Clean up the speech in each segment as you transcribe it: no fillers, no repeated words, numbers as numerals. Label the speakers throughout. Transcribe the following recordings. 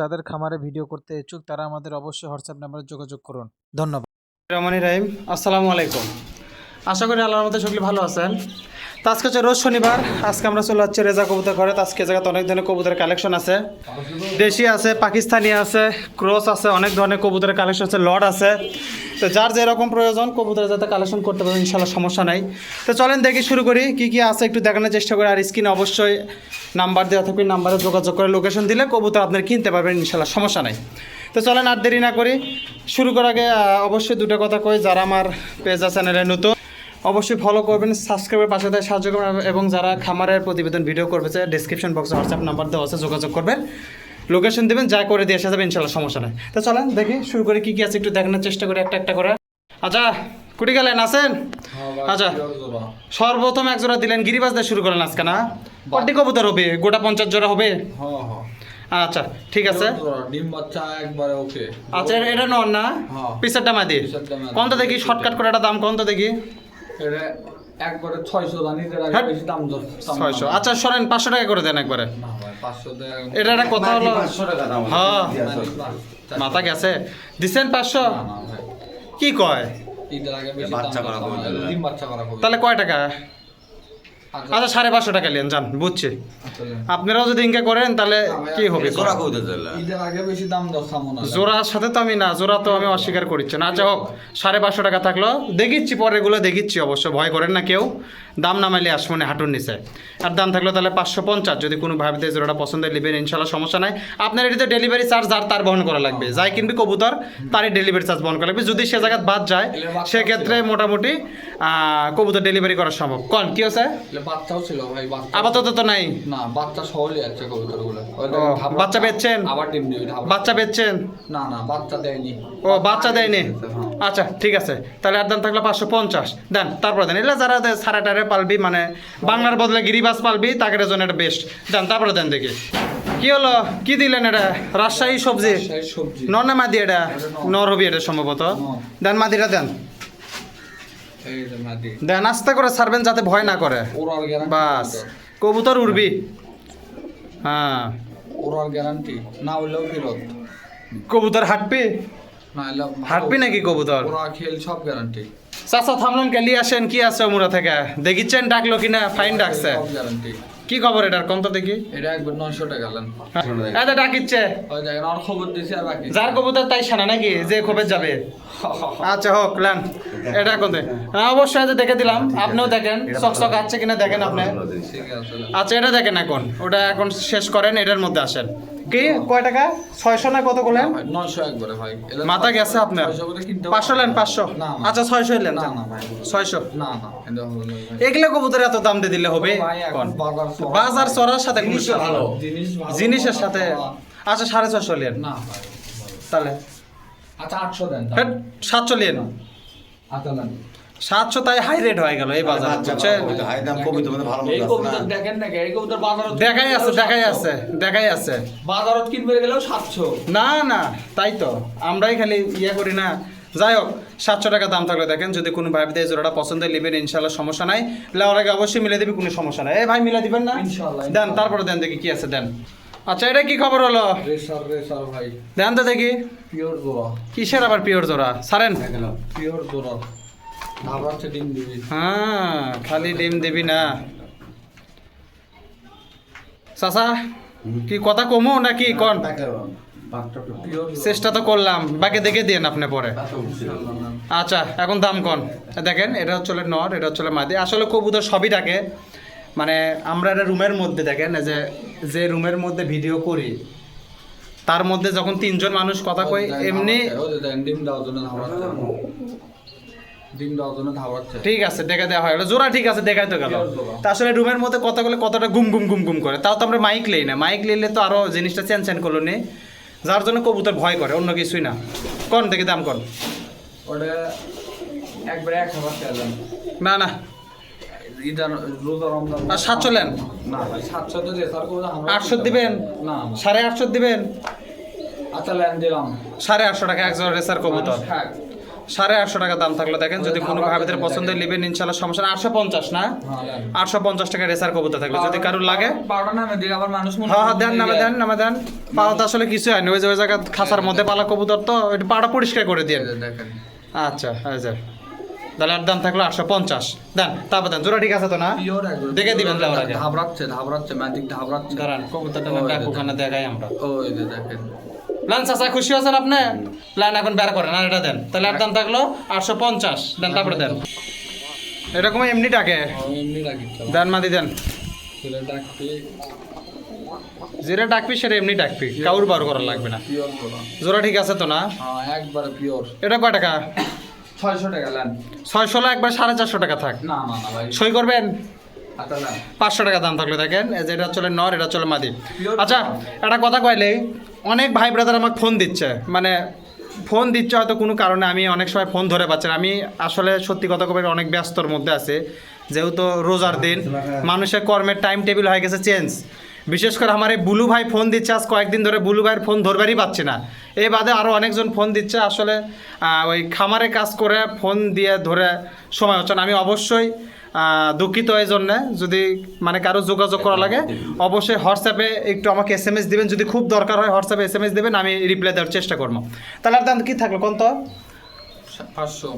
Speaker 1: যাদের খামারে ভিডিও করতে ইচ্ছুক তারা আমাদের অবশ্যই হোয়াটসঅ্যাপ নাম্বারে যোগাযোগ করুন। ধন্যবাদ। রহমানি রাহিম, আসসালামু আলাইকুম। আশা করি আল্লাহর মধ্যে সকলে ভালো আছেন। তো আজকে হচ্ছে রোজ শনিবার। আজকে আমরা চলে যাচ্ছি রেজা কবুতর ঘরে। আজকে জায়গাতে অনেক ধরনের কবুতরের কালেকশন আছে, দেশি আছে, পাকিস্তানি আছে, ক্রস আছে, অনেক ধরনের কবুতরের কালেকশন আছে, লট আছে। তো যার যেরকম প্রয়োজন কবুতরের যাতে কালেকশন করতে পারেন, ইনশাল্লাহ সমস্যা নাই। তো চলেন দেখি শুরু করি কী কী আছে একটু দেখানোর চেষ্টা করি। আর স্ক্রিনে অবশ্যই নাম্বার দেওয়া থাকবে, নাম্বারে যোগাযোগ করে লোকেশন দিলে কবুতর আপনারা কিনতে পারবেন, ইনশাল্লাহ সমস্যা নাই। তো চলেন আর দেরি না করি শুরু করার আগে অবশ্যই দুটো কথা কই, যারা আমার পেজ আর চ্যানেলে নতুন অবশ্যই ফলো করবেন, সাবস্ক্রাইবের পাশে দিয়ে সাহায্য করবেন, এবং যারা খামারের প্রতিবেদন ভিডিও করবে ডিসক্রিপশন বক্সে হোয়াটসঅ্যাপ নাম্বার দেওয়া আছে, যোগাযোগ করবেন, লোকেশন দেবেন, যা করে দিয়ে এসে যাবে, ইনশাল্লাহ সমস্যা নেই। তো চলেন দেখি শুরু করে কী কী আছে একটু দেখানোর চেষ্টা করি একটা একটা করে। আচ্ছা কুটি গেলেন আছেন? আচ্ছা সর্বপ্রথম এক জোড়া দিলেন, গিরিবাজ দিয়ে শুরু করেন আজকে না? কটি কবুতর হবে? গোটা 50 জোড়া হবে? আচ্ছা ঠিক আছে।
Speaker 2: ডিম বাচ্চা একবারে ওকে।
Speaker 1: আচ্ছা এটা নন না? পিসেরটা মাদি কোনটা দেখি, শর্টকাট করে একটা দাম কোনটা দেখি।
Speaker 2: এটা একবারে 600 জানি, এর আগে বেশি দাম
Speaker 1: 600। আচ্ছা সরেন 500 টাকা করে দেন একবারে।
Speaker 2: না ভাই 500 টাকা।
Speaker 1: এটা একটা কথা হলো,
Speaker 3: 500 টাকা দাম।
Speaker 1: হ্যাঁ মাথা গেছে দিছেন 500।
Speaker 2: না ভাই
Speaker 1: কি কয়?
Speaker 2: এর আগে বেশি
Speaker 3: বাচ্চা
Speaker 2: দাম
Speaker 3: করা হবে।
Speaker 2: ডিম বাচ্চা করা হবে।
Speaker 1: তাহলে কয় টাকা? আচ্ছা 550 টাকা নেন যান, বুঝছি। আপনারাও যদি ইনকা করেন তাহলে কি হবে?
Speaker 3: জোড়া কবুতর দিলা।
Speaker 2: এর আগে বেশি দাম দাও সামনে।
Speaker 1: জোড়ার সাথে তো আমি না, জোড়া তো আমি অস্বীকার করছি না। আচ্ছা হোক 550 টাকা থাকলো, দেখিচ্ছি পরে এগুলো দেখিচ্ছি, অবশ্য ভয় করেন না কেউ, দাম নামাইলে আসবো হাঁটুর নিচে। আর দাম থাকলো তাহলে 550, যদি কোনো ভাবিতে জোড়াটা পছন্দ নেবেন ইনশাল্লাহ সমস্যা নাই। আপনার এটিতে ডেলিভারি চার্জ যার তার বহন করা লাগবে, যাই কিনবি কবুতর তারই ডেলিভারি চার্জ বহন করা লাগবে। যদি সে জায়গায় বাদ যায় সেক্ষেত্রে মোটামুটি কবুতর ডেলিভারি করা সম্ভব। কোন কি হচ্ছে?
Speaker 2: বাচ্চাও ছিল ভাই, বাচ্চা
Speaker 1: আপাতত তো নাই।
Speaker 2: না বাচ্চা সহজই আছে কবুতরগুলো।
Speaker 1: বাচ্চা বেচছেন?
Speaker 2: আবার ডিম দিবে।
Speaker 1: বাচ্চা বেচছেন?
Speaker 2: না না বাচ্চা দেয়নি।
Speaker 1: ও বাচ্চা দেয়নি। আচ্ছা ঠিক আছে, তাহলে আর দাম থাকলো 550 দেন। তারপরে দেন, এগুলো যারা সারা টারে পালবি, মানে বাংলার বদলে গিরিবাস পালবি, তাদের জন্য এটা বেস্ট। দেন তারপরে দেন দেখি কি হলো, কি দিলেন? এটা রাজশাহী সবজি
Speaker 2: সবজি
Speaker 1: নর না মাদি? এটা নর হবি এটা সম্ভবত। দেন মাদিটা দেন,
Speaker 2: এই যে মাদি
Speaker 1: দেন আস্তে করে ছাড়বেন যাতে ভয় না করে।
Speaker 2: ওরার গ্যারান্টি
Speaker 1: বাস কবুতর উড়বি। হ্যাঁ
Speaker 2: ওরার গ্যারান্টি না হইলেও ফেরত।
Speaker 1: কবুতর হাঁটবি?
Speaker 2: না হইলেও
Speaker 1: হাঁটবি নাকি কবুতর?
Speaker 2: ওরা খেল সব গ্যারান্টি।
Speaker 1: চাচা থামলেন কে? লিয়ে আসেন, কি আছে মুরা থেকে দেখিচ্ছেন? ডাকলো কিনা? ফাইন ডাকছে?
Speaker 2: সব গ্যারান্টি।
Speaker 1: কি খবর এটার কোন তো দেখি।
Speaker 2: এটা একবার 900 টাকা লেন।
Speaker 1: এত ডাকিচ্ছে,
Speaker 2: ওই দেখেন আর খবর দিছি আর বাকি
Speaker 1: যার কবুতর তাই সানা নাকি, যে খবর যাবে। আচ্ছা হোক লেন, এটা কোন? হ্যাঁ অবশ্যই আছে, দেখে দিলাম। আপনিও দেখেন চকচক আছে কিনা, দেখেন আপনি।
Speaker 2: ঠিক আছে।
Speaker 1: আচ্ছা এটা দেখেন এখন, ওটা এখন শেষ করেন, এটার মধ্যে আসেন। কি কয় টাকা? 600 না কত করলেন?
Speaker 2: 900 একবারে ভাই।
Speaker 1: মাথা গেছে আপনার।
Speaker 2: 600 করে কিনতে
Speaker 1: 500 লেন, 500।
Speaker 2: না, না।
Speaker 1: আচ্ছা 600 লেন।
Speaker 2: না না ভাই
Speaker 1: 600
Speaker 2: না না এটা হলো না ভাই।
Speaker 1: এগুলো কবুতর এত দাম দিয়ে দিলে হবে?
Speaker 2: ভাই এখন
Speaker 1: বাজার চড়ার সাথে কোনো
Speaker 3: জিনিসও ভালো।
Speaker 2: জিনিস ভালো,
Speaker 1: জিনিসের সাথে। আচ্ছা 650 লেন
Speaker 2: না ভাই
Speaker 1: তাহলে।
Speaker 2: আচ্ছা 800 দেন
Speaker 1: হেট, 700 লেন।
Speaker 2: আচ্ছা দেন
Speaker 1: 700 তাই হাই রেট হয়ে গেল এই বাজারে, বুঝছেন?
Speaker 3: হাই দাম কবুতর মধ্যে ভালো
Speaker 2: এই
Speaker 3: মতো আছে
Speaker 2: কবুতর
Speaker 3: না।
Speaker 2: দেখেন না এই কবুতর বাজারত
Speaker 1: দেখাই আছে, দেখাই আছে, দেখাই আছে।
Speaker 2: বাজারত কিনবে গেলেও 700।
Speaker 1: না না তাই তো, আমরাই খালি ইয়ে করি না। যাই হোক 700 টাকা দাম থাকলে দেখেন, যদি কোনো ভাইতে এই জোড়াটা পছন্দ নেবেন ইনশাল্লাহ সমস্যা নাই। লেওয়ার আগে অবশ্যই মিলে দিবি, কোনো সমস্যা নাই। এই ভাই মিলে দিবেন না?
Speaker 2: ইনশাআল্লাহ।
Speaker 1: দেন তারপরে দেন দেখি কি আছে, দেন। আচ্ছা এটা কি খবর হলো?
Speaker 2: রেসার ভাই
Speaker 1: দেন তো দেখি
Speaker 2: পিওর জোড়া।
Speaker 1: কিসের আবার পিওর জোড়া? সারেন।
Speaker 2: পিওর জোড়া ধাবাচ্ছে ডিম দিবি।
Speaker 1: হ্যাঁ খালি ডিম দিবি না চাচা, কি কথা কমো নাকি কন?
Speaker 2: পিওর
Speaker 1: চেষ্টা তো করলাম, বাকি দেখে দিন আপনি পরে। আচ্ছা এখন দাম কন। দেখেন এটা হচ্ছে নর, এটা হচ্ছে মাদি। আসলে কবুতর সবই ডাকে, মানে আমরা একটা রুমের মধ্যে দেখেন, যে রুমের মধ্যে ভিডিও করি তার মধ্যে যখন 3জন মানুষ কথা কই, এমনি
Speaker 2: ডিম দেওয়ার জন্য ধাবাচ্ছে। ডিম দেওয়ার জন্য ধাবাচ্ছে।
Speaker 1: ঠিক আছে দেখা দেওয়া হয়, জোড়া ঠিক আছে দেখাই তো গেল। তা আসলে রুমের মধ্যে কথা বলে কতটা গুম গুম গুম গুম করে, তাও তো আমরা মাইক লই না। মাইক নিলে তো আরো জিনিসটা চেন করলো নি, যার জন্য কবুতর ভয় করে, অন্য কিছুই না। কোন দেখি দাম কোন?
Speaker 2: ওটা একবারে 1000 টাকা দেন।
Speaker 1: না না
Speaker 2: ইদার রোজা রমজান।
Speaker 1: আর 700 লেন।
Speaker 2: না ভাই 700 তো রেসার করে আমরা
Speaker 1: 800 দিবেন?
Speaker 2: না
Speaker 1: 850 দিবেন?
Speaker 2: আচ্ছা লেন দিলাম
Speaker 1: 850 টাকা এক জোড়া রেসার কবুতর। 850 টাকা দাম থাকলো দেখেন, যদি কোনো ভাবিদের পছন্দের নেবেন ইনশাল্লাহ সমস্যা না। 850 না, 850 টাকা রেসার কবুতর থাকলো, যদি কারোর লাগে
Speaker 2: বারোটা নামে দিই আবার মানুষ মনে
Speaker 1: হ্যাঁ দেন, নামে দেন। পাওয়া তো আসলে কিছু হয়নি, ওই যে ওই জায়গা খাঁচার মধ্যে পালা কবুতর, তো একটু পাড়া পরিষ্কার করে দিয়ে।
Speaker 2: দেখেন
Speaker 1: আচ্ছা তাহলে আর দাম থাকলো 850 দেন। তারপর দেন, জোড়া ঠিক আছে তো না?
Speaker 2: পিওর একদম
Speaker 1: দেখে দিবেন লেওয়ার আগে।
Speaker 2: ধাবরাচ্ছে ম্যাজিক ধাবরাচ্ছে।
Speaker 1: দাঁড়ান কবুতরটা না ডাক ওখানে দেখাই আমরা।
Speaker 2: ওই যে দেখেন
Speaker 1: প্ল্যান চাচা খুশি আছেন আপনি? প্ল্যান এখন বের করেন আর এটা দেন, তাহলে আর দাম থাকলো 850 দেন। তারপরে দেন এরকম এমনি ডাকে
Speaker 2: এমনি রাখি
Speaker 1: দেন, মাদি দেন।
Speaker 2: ছেলে ডাকতে
Speaker 1: যেটা ডাকবি সেটা এমনি ডাকবি, কাউর বার করা লাগবে না।
Speaker 2: পিওর করা
Speaker 1: জোড়া ঠিক আছে তো না?
Speaker 2: হ্যাঁ একবারে পিওর।
Speaker 1: এটা কয় টাকা?
Speaker 2: 600 টাকা নেন।
Speaker 1: 600 একবার 450 টাকা থাক।
Speaker 2: না ভাই
Speaker 1: সই করবেন?
Speaker 2: আচ্ছা নেন।
Speaker 1: 500 টাকা দাম থাকলে দেখেন, এই যে এটা চলে নর, এটা চলে মাদি।
Speaker 2: Pure
Speaker 1: আচ্ছা একটা কথা কইলে, অনেক ভাই ব্রাদার আমাকে ফোন দিচ্ছে, মানে ফোন দিচ্ছে হয়তো কোনো কারণে, আমি অনেক সময় ফোন ধরে পাচ্ছি না। আমি আসলে সত্যি কথা কবে অনেক ব্যস্তর মধ্যে আছে, যেহেতু রোজার দিন, মানুষের কর্মের টাইম টেবিল হয়ে গেছে চেঞ্জ। বিশেষ করে আমার এই বুলু ভাই ফোন দিচ্ছে, আজ কয়েকদিন ধরে বুলু ভাইয়ের ফোন ধরবারই পাচ্ছি না। এই বাদে আরও অনেকজন ফোন দিচ্ছে, আসলে ওই খামারে কাজ করে ফোন দিয়ে ধরে সময় হচ্ছে না। আমি অবশ্যই দুঃখিত এই জন্যে, যদি মানে কারো যোগাযোগ করা লাগে অবশ্যই হোয়াটসঅ্যাপে একটু আমাকে SMS দিবেন, যদি খুব দরকার হয় হোয়াটসঅ্যাপে SMS দেবেন, আমি রিপ্লাই দেওয়ার চেষ্টা করবো। তাহলে আর দাম কী থাকলো কোন তো?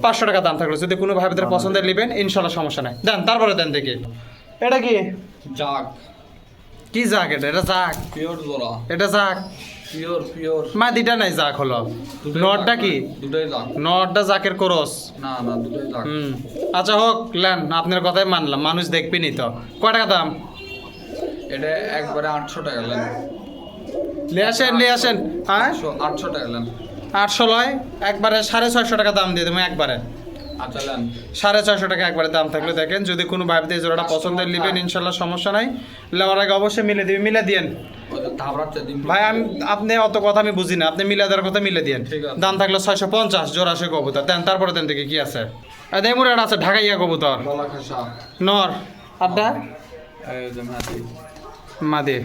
Speaker 1: 500 টাকা দাম থাকলো, যদি কোনো ভাইদের পছন্দের নেবেন ইনশাল্লাহ সমস্যা নাই। দেন তারপরে দেন দেখি। এটা কি
Speaker 2: জাগ
Speaker 1: কি জাক? এটা জাক,
Speaker 2: পিওর জোড়া,
Speaker 1: এটা জাক
Speaker 2: পিওর
Speaker 1: মাদিটা নাই, জাক হলো। নটটা কি?
Speaker 2: দুটোই জাগ।
Speaker 1: নটটা জাকের ক্রস।
Speaker 2: না দুটোই জাগ।
Speaker 1: আচ্ছা হোক, লেন আপনার কথাই মানলাম, মানুষ দেখবেনি তো। কয় টাকা দাম?
Speaker 2: এটা একবারে 800 টাকা নেন।
Speaker 1: নিয়ে আসেন হ্যাঁ
Speaker 2: 800 টাকা নেন।
Speaker 1: 800 লয়, একবারে 650 টাকা দাম দিয়ে দেবো একবারে।
Speaker 2: আচ্ছা নেন
Speaker 1: 650 টাকা একবারে দাম থাকলে দেখেন, যদি কোনো ভাইতে এই জোড়াটা পছন্দের নেবেন ইনশাল্লাহ সমস্যা নাই। লেওয়ার আগে অবশ্যই মিলে দিয়েন
Speaker 2: ওই যে ধাবরাচ্ছে দিন
Speaker 1: ভাই। আপনি অত কথা আমি বুঝি না, আপনি মিলে দেওয়ার কথা মিলে দিয়েন।
Speaker 2: ঠিক আছে।
Speaker 1: দাম থাকলো 650 জোড়া সে কবুতর দেন। তারপরে দেন দেখি কি আছে। দেমুর একটা আছে ঢাকাইয়া কবুতর,
Speaker 2: গলা খাসা।
Speaker 1: নর আড্ডা
Speaker 2: এই যে মাটি
Speaker 1: মাদি।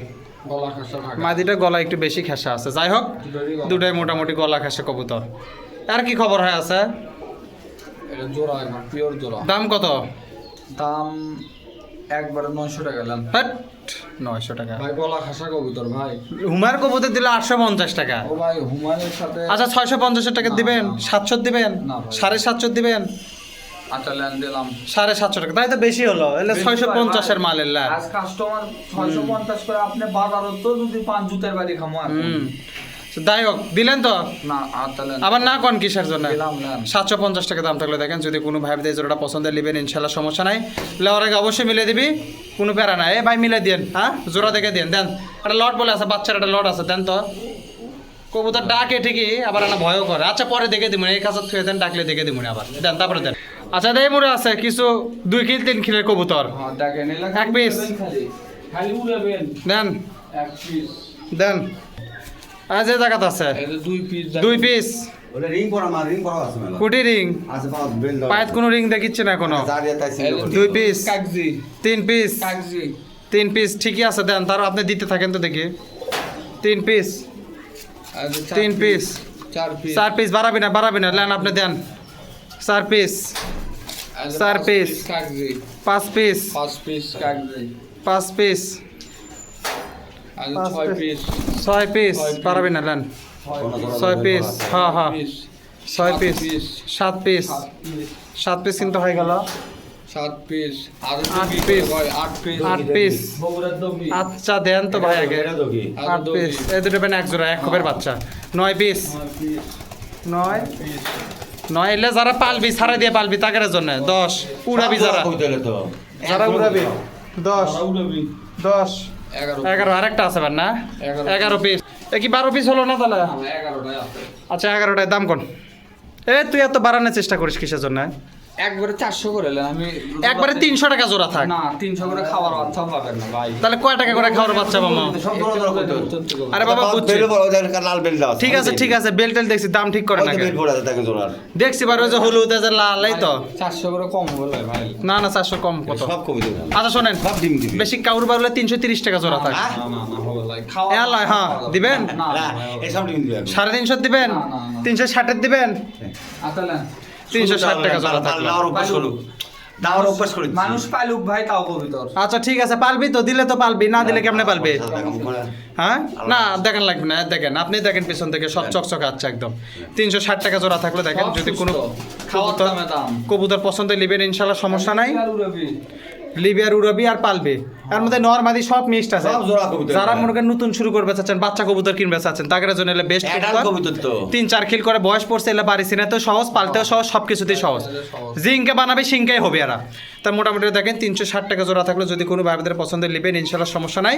Speaker 2: গলা খাসা ঢাকা।
Speaker 1: মাদিটা গলা একটু বেশি খেসা আছে, যাই হোক
Speaker 2: দুটোরই গলা।
Speaker 1: দুটাই মোটামুটি গলা খেসা কবুতর। আর কি খবর হয় আছে?
Speaker 2: এটা জোড়া একবার পিওর জোড়া।
Speaker 1: দাম কত?
Speaker 2: দাম একবারে 900 টাকা নেন।
Speaker 1: হাট 900 টাকা।
Speaker 2: ভাই গলা খাসা কবুতর ভাই।
Speaker 1: হুমার কবুতর দিলে 850 টাকা।
Speaker 2: ও ভাই হুমায়ুনের সাথে
Speaker 1: আচ্ছা 650 টাকা দিবেন, 700 দিবেন,
Speaker 2: না ভাই।
Speaker 1: 750 দিবেন,
Speaker 2: আচ্ছা নেন দিলাম।
Speaker 1: 750 টাকা, তাই তো বেশি হলো। এলে 650 এর মাল এলে।
Speaker 2: আজ কাস্টমার 650 করে, আপনি বাজারত তো যদি 5 জুতের বাড়ি খামো আর
Speaker 1: যাই হোক দিলেন তো,
Speaker 2: না আচ্ছা নেন
Speaker 1: আবার না কোন কিসের জন্য?
Speaker 2: দিলাম নেন।
Speaker 1: 750 টাকা দাম থাকলে দেখেন, যদি কোনো ভাই এই জোড়াটা পছন্দের নেবেন ইনশাল্লাহ সমস্যা নাই। লেওয়ার আগে অবশ্যই মিলে দিবি, কোনো প্যারা নাই। ভাই মিলে দিন, হ্যাঁ জোড়া দেখে দিন। দেন একটা লট বলে আছে, বাচ্চার একটা লট আছে, দেন তো। কবুতর ডাকে ঠিকই, আবার না ভয়ও করে। আচ্ছা পরে দেখে দিব, এই কাছে থুয়ে দেন, ডাকলে দেখে দিব আবার। দেন তারপরে দেন। আচ্ছা দেই মোড়ে আছে কিছু 2 কিল 3 কিলের কবুতর,
Speaker 2: হ্যাঁ দেখেন এলা
Speaker 1: এক piece।
Speaker 2: খালি উড়াবেন
Speaker 1: দেন
Speaker 2: এক পিস।
Speaker 1: দেন। আজ এই জায়গাতে আছে
Speaker 2: এই যে 2 পিস
Speaker 1: 2 পিস।
Speaker 3: ওটা রিং করা আছে মেলা
Speaker 1: কুটি রিং,
Speaker 3: আছে পাঁচ বেল দাও
Speaker 1: পায়েত কোনো রিং দেখিচ্ছে না কোনো।
Speaker 3: জারিয়া তাই ছিল
Speaker 1: 2 পিস,
Speaker 2: কাগজি
Speaker 1: 3 পিস,
Speaker 2: কাগজি
Speaker 1: 3 পিস ঠিকই আছে। দেন তার আপনি দিতে থাকেন তো দেখি। 3 পিস, 3 পিস,
Speaker 2: 4 পিস
Speaker 1: 4 পিস। বাড়াবি না লেন আপনি দেন। 4 পিস, 4 পিস,
Speaker 2: কাগজি
Speaker 1: 5 পিস,
Speaker 2: 5 পিস কাগজি
Speaker 1: 5 পিস,
Speaker 2: আর
Speaker 1: পাঁচ
Speaker 2: 6
Speaker 1: পিস।
Speaker 2: Piece
Speaker 1: 6 piece. পারবি না লেন। 6 পিস, হ্যাঁ হ্যাঁ 6 পিস, 7 পিস, 7 পিস কিন্তু হয়ে গেল।
Speaker 2: 7 পিস আর
Speaker 1: 8 পিস,
Speaker 2: 8 পিস
Speaker 1: 8 পিস।
Speaker 2: বগুড়ার দমি
Speaker 1: আচ্ছা দেন তো ভাই আগে।
Speaker 3: এটা তো কি
Speaker 1: 8 পিস, এই দুটো পেন এক জোড়া, এক খোপের বাচ্চা। 9 পিস, 9 এলে যারা পালবি ছাড়া দিয়ে পালবি তাদের জন্য 10 উড়াবি যারা,
Speaker 3: কইতেলে তো
Speaker 1: যারা উড়াবি 10
Speaker 2: উড়াবি
Speaker 1: 10
Speaker 2: 11
Speaker 1: 11 আরেকটা আছে না 11 পিস। এ কি 12 পিস হলো না তাহলে?
Speaker 2: 11টাই আছে
Speaker 1: আচ্ছা 11টায় দাম কোন? এ তুই এত বাড়ানোর চেষ্টা করিস কিসের জন্য?
Speaker 2: একবারে 400 করে নেন। আমি
Speaker 1: একবারে 300 টাকা জোড়া থাক।
Speaker 2: না 300 করে খাবার বাচ্চা পাবেন না ভাই।
Speaker 1: তাহলে কয় টাকা করে খাওয়ার বাচ্চা মামা?
Speaker 3: সব ধরো ধরো কইতে
Speaker 1: আরে বাবা বুঝছি,
Speaker 3: বেল বড় ওদের লাল বেল দাও
Speaker 1: ঠিক আছে বেল টেল দেখছি, দাম ঠিক করে না
Speaker 3: বেল পড়ে আছে তাকে জোড়ার
Speaker 1: দেখছি বার ওই যে হলুদ এই যে লাল, এই তো
Speaker 2: 400 করে কম বলে ভাই।
Speaker 1: না 400 কম কত?
Speaker 3: সব কবি দেব
Speaker 1: আচ্ছা শোনেন,
Speaker 3: সব ডিম দিবি
Speaker 1: বেশি কাউর বারলে 330 টাকা জোড়া থাক।
Speaker 2: না হবে ভাই খাওয়া
Speaker 1: এ আল্লাহ, হ্যাঁ দিবেন।
Speaker 2: না
Speaker 3: না এই সব ডিম দিবি
Speaker 1: 350 দিবেন,
Speaker 2: না, না, না।
Speaker 1: 360 দিবেন।
Speaker 2: আতালা
Speaker 1: 360 টাকা জোড়া থাকলো।
Speaker 3: দাওয়ার অভ্যাস করুক, দাওয়ার অভ্যাস করি।
Speaker 2: মানুষ পালুক ভাই, তাও কবিতর।
Speaker 1: আচ্ছা ঠিক আছে, পালবি তো, দিলে তো পালবি, না দিলে কেমনে পালবে? হ্যাঁ না দেখেন লাগবে না, দেখেন আপনি দেখেন পিছন থেকে সব চকচকে আছে একদম। 360 টাকা জোড়া থাকলে দেখেন,
Speaker 2: সব
Speaker 1: যদি
Speaker 2: সুস্থ।
Speaker 1: কোনো
Speaker 2: খাওয়ার দামে দাম।
Speaker 1: কবুতর পছন্দ নেবেন ইনশাল্লাহ, সমস্যা নাই।
Speaker 2: আর উড়াবি।
Speaker 1: লিবিয়ার উড়াবি আর পালবে, এর মধ্যে নরমাদি সব মিক্সড আছে।
Speaker 3: সব জোড়া কবুতর।
Speaker 1: যারা মনে করেন নতুন শুরু করবে চাচ্ছেন, বাচ্চা কবুতর কিনবে চাচ্ছেন, তাদের জন্য এলে বেস্ট
Speaker 3: অ্যাডাল্ট কবুতর তো।
Speaker 1: 3-4 খিল করে বয়স পড়ছে, এলে বাড়ি সিনাতেও সহজ, পালতেও সহজ, সব কিছুতেই সহজ। জিঙ্কে বানাবে সিঙ্কাই হবে এরা। তা মোটামুটি দেখেন 360 টাকা জোড়া থাকলে যদি কোনো ভাইদের পছন্দের নেবেন ইনশাল্লাহ সমস্যা নাই।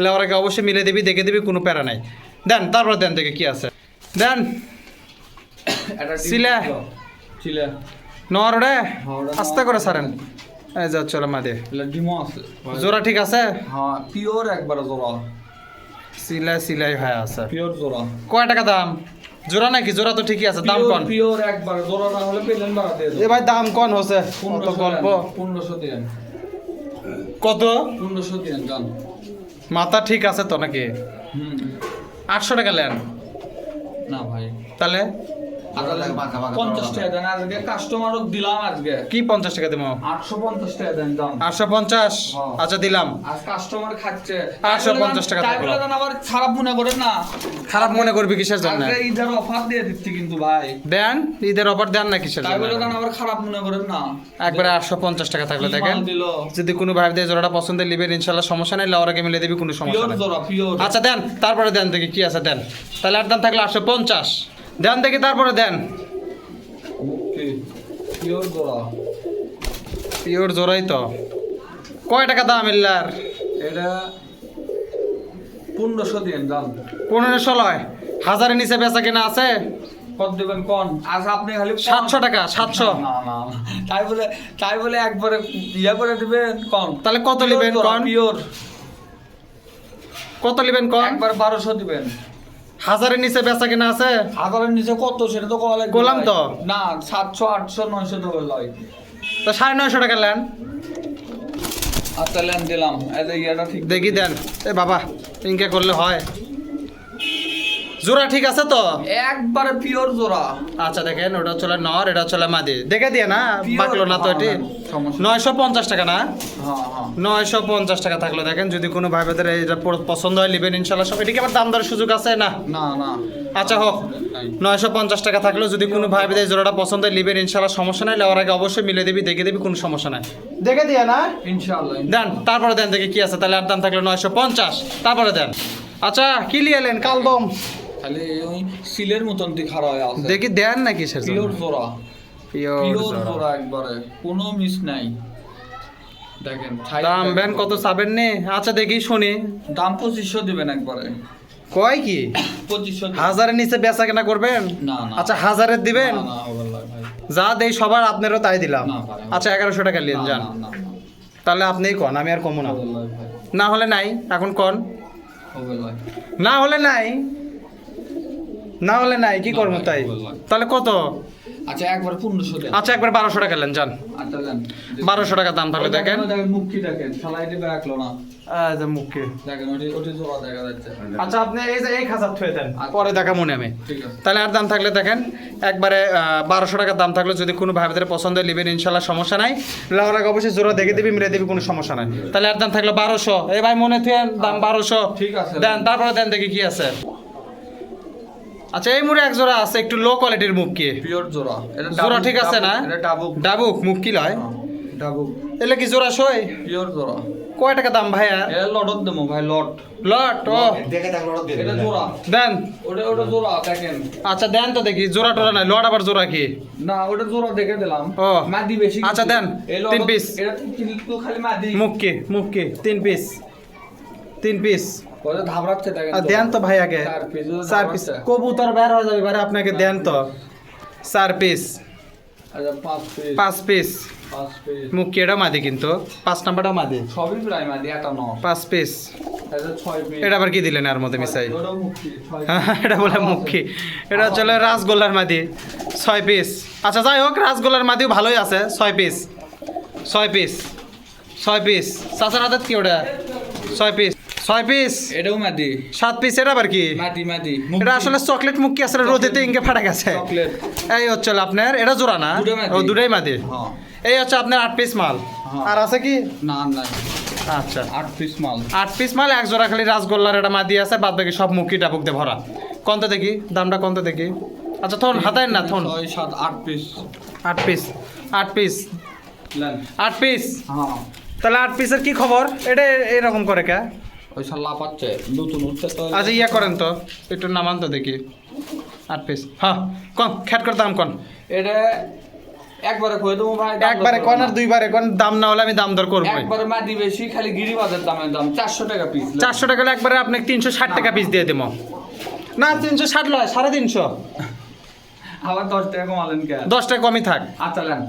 Speaker 1: লেওয়ারাকে অবশ্যই মিলে দিবি, দেখে দিবি, কোনো প্যারা নাই। দেন তারপর দেন দেখে কি আছে, দেন
Speaker 2: এটা ডিম
Speaker 1: সিলা।
Speaker 2: ছিল। সিলা।
Speaker 1: নর রে
Speaker 2: ওটা
Speaker 1: আস্তে করে সারেন। এই যা চলো মা দে,
Speaker 2: এলা ডিমও আছে।
Speaker 1: জোড়া ঠিক আছে,
Speaker 2: হ্যাঁ, পিওর একবার জোড়া।
Speaker 1: সিলাই সিলাই হয়ে আছে।
Speaker 2: পিওর জোড়া।
Speaker 1: কয় টাকা দাম? জোড়া নাকি? জোড়া তো ঠিকই আছে, দাম কন।
Speaker 2: পিওর একবার জোড়া না হলে পেলেন বাড়াতে
Speaker 1: এ ভাই দাম কন হচ্ছে, কত গল্প।
Speaker 2: 1500 দিন।
Speaker 1: কত?
Speaker 2: 1500 দিন জান।
Speaker 1: মাথা ঠিক আছে তো নাকি?
Speaker 2: হুম।
Speaker 1: 800 টাকা নেন
Speaker 2: না ভাই।
Speaker 1: তাহলে।
Speaker 2: 50 টাকা দেন আজকে, কাস্টমারও দিলাম আজকে।
Speaker 1: কি 50 টাকা দেবো?
Speaker 2: 850 টাকা দেন দাম।
Speaker 1: 850?
Speaker 2: হ্যাঁ।
Speaker 1: আচ্ছা দিলাম।
Speaker 2: আজ কাস্টমার খাচ্ছে।
Speaker 1: 850 টাকা
Speaker 2: তাই
Speaker 1: থাকলো।
Speaker 2: বলে দেন আবার খারাপ মনে করেন না।
Speaker 1: খারাপ মনে করবি কিসের জন্য?
Speaker 2: আজকে ঈদের অফার দিয়ে দিচ্ছি কিন্তু ভাই।
Speaker 1: দেন, ঈদের অফার দেন না কিসের
Speaker 2: তাই বলে
Speaker 1: জন্য?
Speaker 2: দেন আবার খারাপ মনে করেন না।
Speaker 1: একবারে 850 টাকা থাকলে
Speaker 2: কি
Speaker 1: দেখেন,
Speaker 2: মাল দিল?
Speaker 1: যদি কোনো ভাই দিয়ে জোড়াটা পছন্দের নেবেন ইনশাল্লাহ সমস্যা নাই, লাউরাকে মিলে দিবি, কোনো সমস্যা
Speaker 2: পিওর
Speaker 1: নাই।
Speaker 2: জোড়া, পিওর।
Speaker 1: আচ্ছা দেন, তারপরে দেন দেখি কি আছে, দেন। তাহলে আর দাম থাকলো 850, দেন দেখি, তারপরে দেন।
Speaker 2: পিওর জোড়া।
Speaker 1: পিওর জোড়াই তো। কয় টাকা দাম এল্লার?
Speaker 2: এটা 1500 দিন দাম।
Speaker 1: 1500? হাজারের নিচে বেচা কেনা আছে?
Speaker 2: কত দেবেন কোন? আজ আপনি খালি
Speaker 1: 700 টাকা, 700।
Speaker 2: না না না। তাই বলে একবারে ইয়া করে দিবেন কোন?
Speaker 1: তাহলে কত নেবেন কোন?
Speaker 2: পিওর
Speaker 1: কত নেবেন কোন?
Speaker 2: একবার 1200 দিবেন।
Speaker 1: হাজারের নিচে বেচা কেনা আছে?
Speaker 2: হাজারের নিচে কত সেটা তো কলা লাগবে।
Speaker 1: গোলাম তো।
Speaker 2: না 700 800 900 তো লয়।
Speaker 1: তো 950 টাকা নেন,
Speaker 2: আচ্ছা লেন দিলাম। এই যে ইয়াটা ঠিক
Speaker 1: দেখি দেন। এ বাবা, ইনকে করলে হয়? জোড়া ঠিক আছে তো?
Speaker 2: একবারে পিওর জোড়া।
Speaker 1: আচ্ছা দেখেন, ওটা চলে নর, এটা চলে মাদি, দেখে দিয়ে না,
Speaker 2: Pure,
Speaker 1: বাকলো না তো এটি।
Speaker 2: হ্যাঁ, সমস্যা।
Speaker 1: 950 টাকা না?
Speaker 2: হ্যাঁ হ্যাঁ।
Speaker 1: 950 টাকা থাকলো দেখেন, যদি কোনো ভাই বোনদের এটা পছন্দ হয় নেবেন ইনশাল্লাহ সব। এটিকে আবার দাম দরের সুযোগ আছে না?
Speaker 2: না না।
Speaker 1: আচ্ছা হোক, 950 টাকা থাকলো, যদি কোনো ভাই বোনদের জোড়াটা পছন্দ হয় নেবেন ইনশাল্লাহ সমস্যা নাই, নেওয়ার আগে অবশ্যই মিলে দিবি, দেখে দিবি, কোনো সমস্যা নাই। দেখে দিয়ে না?
Speaker 2: ইনশাআল্লাহ।
Speaker 1: দেন, তারপরে দেন দেখি কি আছে, তাহলে আর দাম থাকলো 950, তারপরে দেন। আচ্ছা কি লিয়ালেন কালদম?
Speaker 2: খালি ওই সিলের মতন তুই খারাপ হয়ে আছে।
Speaker 1: দেখি দেন না কিসের জন্য?
Speaker 2: পিওর জোড়া।
Speaker 1: পিওর
Speaker 2: পিওর
Speaker 1: জোড়া।
Speaker 2: জোড়া একবারে কোনো মিস নাই। দেখেন
Speaker 1: দাম বেন কত চাবেন নে? আচ্ছা দেখি শুনি।
Speaker 2: দাম 2500 দিবেন একবারে।
Speaker 1: কয় কি
Speaker 2: 2500 দিবেন।
Speaker 1: হাজারের নিচে বেচা কেনা করবেন?
Speaker 2: না না।
Speaker 1: আচ্ছা হাজারের দিবেন?
Speaker 2: না না হবে না ভাই।
Speaker 1: যা দেই সবার আপনারও তাই দিলাম।
Speaker 2: না ভাই।
Speaker 1: আচ্ছা 1100 টাকা নিন
Speaker 2: না
Speaker 1: যান।
Speaker 2: না না না।
Speaker 1: তাহলে আপনিই কন, আমি আর কমো না।
Speaker 2: হবে না ভাই।
Speaker 1: না হলে নাই, এখন কন।
Speaker 2: হবে না।
Speaker 1: না হলে নাই, না হলে নাই, কি
Speaker 2: না
Speaker 1: করবো
Speaker 2: ভাই,
Speaker 1: তাই?
Speaker 2: বললাম।
Speaker 1: তাহলে কত?
Speaker 2: আচ্ছা একবার 1500 দেন।
Speaker 1: আচ্ছা একবার 1200 টাকা নেন যান।
Speaker 2: আচ্ছা দেন।
Speaker 1: 1200 টাকা দাম তাহলে দেখেন।
Speaker 2: দেখেন মুখ কি দেখেন। শালাই দিবে রাখলো না।
Speaker 1: মুখে
Speaker 2: দেখেন ওটি জোড়া দেখা যাচ্ছে।
Speaker 1: আচ্ছা আপনি এই যে এই খাঁচা থুয়ে দেন, পরে দেখা মনে আমি।
Speaker 2: ঠিক আছে।
Speaker 1: তাহলে আর দাম থাকলে দেখেন, একবারে 1200 টাকার দাম থাকলে যদি কোনো ভাইদের পছন্দ নেবেন ইনশাল্লাহ সমস্যা নাই, লাউর আগে অবশ্যই জোড়া দেখে দিবি, মিলে দিবি, কোনো সমস্যা নাই। তাহলে আর দাম থাকলো 1200। এই ভাই মনে থুয়ে দাম 1200।
Speaker 2: ঠিক আছে।
Speaker 1: দেন, তারপরে দেন দেখি কি আছে। আচ্ছা এই মুড়ে এক জোড়া আছে, একটু লো কোয়ালিটির মুখ কি?
Speaker 2: পিওর জোড়া। এটা
Speaker 1: জোড়া ঠিক আছে না?
Speaker 2: এটা ডাবুক।
Speaker 1: ডাবুক মুখ কি লয়?
Speaker 2: ডাবুক।
Speaker 1: এলে কি জোড়া সই?
Speaker 2: পিওর জোড়া।
Speaker 1: কয় টাকা দাম ভাইয়া?
Speaker 2: এটা লটত দেবো ভাই লট।
Speaker 1: লট ও
Speaker 3: দেখে থাকলো ওরা দিয়ে
Speaker 2: এটা
Speaker 3: দেবে।
Speaker 2: জোড়া।
Speaker 1: দেন।
Speaker 2: ওটা জোড়া দেখেন।
Speaker 1: আচ্ছা দেন তো দেখি, জোড়া টোড়া নাই, লট আবার জোড়া কি?
Speaker 2: না ওটা জোড়া দেখে দিলাম।
Speaker 1: ও।
Speaker 2: মাদি বেশি।
Speaker 1: আচ্ছা দেন,
Speaker 2: এই
Speaker 1: 3 পিস।
Speaker 2: এটা কিন্তু খালি মাদি।
Speaker 1: মুখ কি 3 পিস, 3 পিস।
Speaker 2: ওটা ধাবরাচ্ছে দেখেন।
Speaker 1: আর দেন তো ভাই আগে
Speaker 2: 4 পিস।
Speaker 1: 4 পিস। কবুতর বের হয়ে যাবে এবারে, আপনাকে দেন তো 4 পিস।
Speaker 2: আচ্ছা 5 পিস।
Speaker 1: 5 পিস।
Speaker 2: 5 পিস।
Speaker 1: মুখ কি এটা মাদি, কিন্তু 5 নাম্বারটা মাদি।
Speaker 2: সবই প্রায় মাদি, এটা ন।
Speaker 1: 5 পিস।
Speaker 2: এটা 6 পিস।
Speaker 1: এটা আবার কি দিলেন এর মধ্যে মিশাই?
Speaker 2: ওটাও মুক্তি 6
Speaker 1: এটা বলে মুখ কি? এটা চলে রাসগোল্লার মাদি 6 পিস। আচ্ছা যাই হোক, রাসগোল্লার মাদিও ভালোই আছে। 6 পিস, 6 পিস, 6 পিস। চাচার হাতে কি ওটা? 6 পিস, 6 পিস
Speaker 2: এটাও মাদি
Speaker 1: 7 পিস এটা আবার কি
Speaker 2: মাদি মাদি
Speaker 1: এটা আসলে চকলেট মুক্কি আসলে রোদেতে ইনকে ফাটা গেছে
Speaker 2: চকলেট
Speaker 1: এই হচ্ছে আপনার এটা জোড়া না
Speaker 2: দুটো মাদি।
Speaker 1: ও দুটাই মাদি
Speaker 2: হ্যাঁ
Speaker 1: এই হচ্ছে আপনার 8 পিস মাল
Speaker 2: হ্যাঁ।
Speaker 1: আর আছে কি
Speaker 2: না না
Speaker 1: আচ্ছা
Speaker 2: 8 পিস মাল
Speaker 1: 8 পিস মাল এক জোড়া খালি রাসগোল্লার এটা মাদি আছে বাদ বাকি সব মুক্কি টাপুক দিয়ে ভরা কত দেখি দামটা কত দেখি আচ্ছা থন হাতায় না থন
Speaker 2: 6 7 8 piece
Speaker 1: 8 piece 8 piece
Speaker 2: lane
Speaker 1: 8 piece
Speaker 2: হ্যাঁ
Speaker 1: তাহলে 8 পিসের কি খবর এটা এরকম করে কে
Speaker 2: ওই শালা পাচ্ছে নতুন উঠছে তো
Speaker 1: আচ্ছা ইয়া করেন তো একটু নামান তো দেখি 8 পিস হ্যাঁ কম খ্যাট করে দাম কোন
Speaker 2: এটা একবারে কই দেবো ভাই দাম
Speaker 1: একবারে
Speaker 2: দর
Speaker 1: কোন
Speaker 2: করবো
Speaker 1: আর
Speaker 2: না।
Speaker 1: দুইবারে কোন দাম না হলে আমি দাম দর করব
Speaker 2: একবারে মাদি বেশি খালি গিরিবাজার দামের দাম 400 টাকা পিস
Speaker 1: 400 টাকা হলে একবারে আপনাকে 360 টাকা পিস দিয়ে দেবো না 360 লয় 350
Speaker 2: আবার 10 টাকা কমালেন কে
Speaker 1: 10 টাকা কমই থাক
Speaker 2: আচ্ছা লেন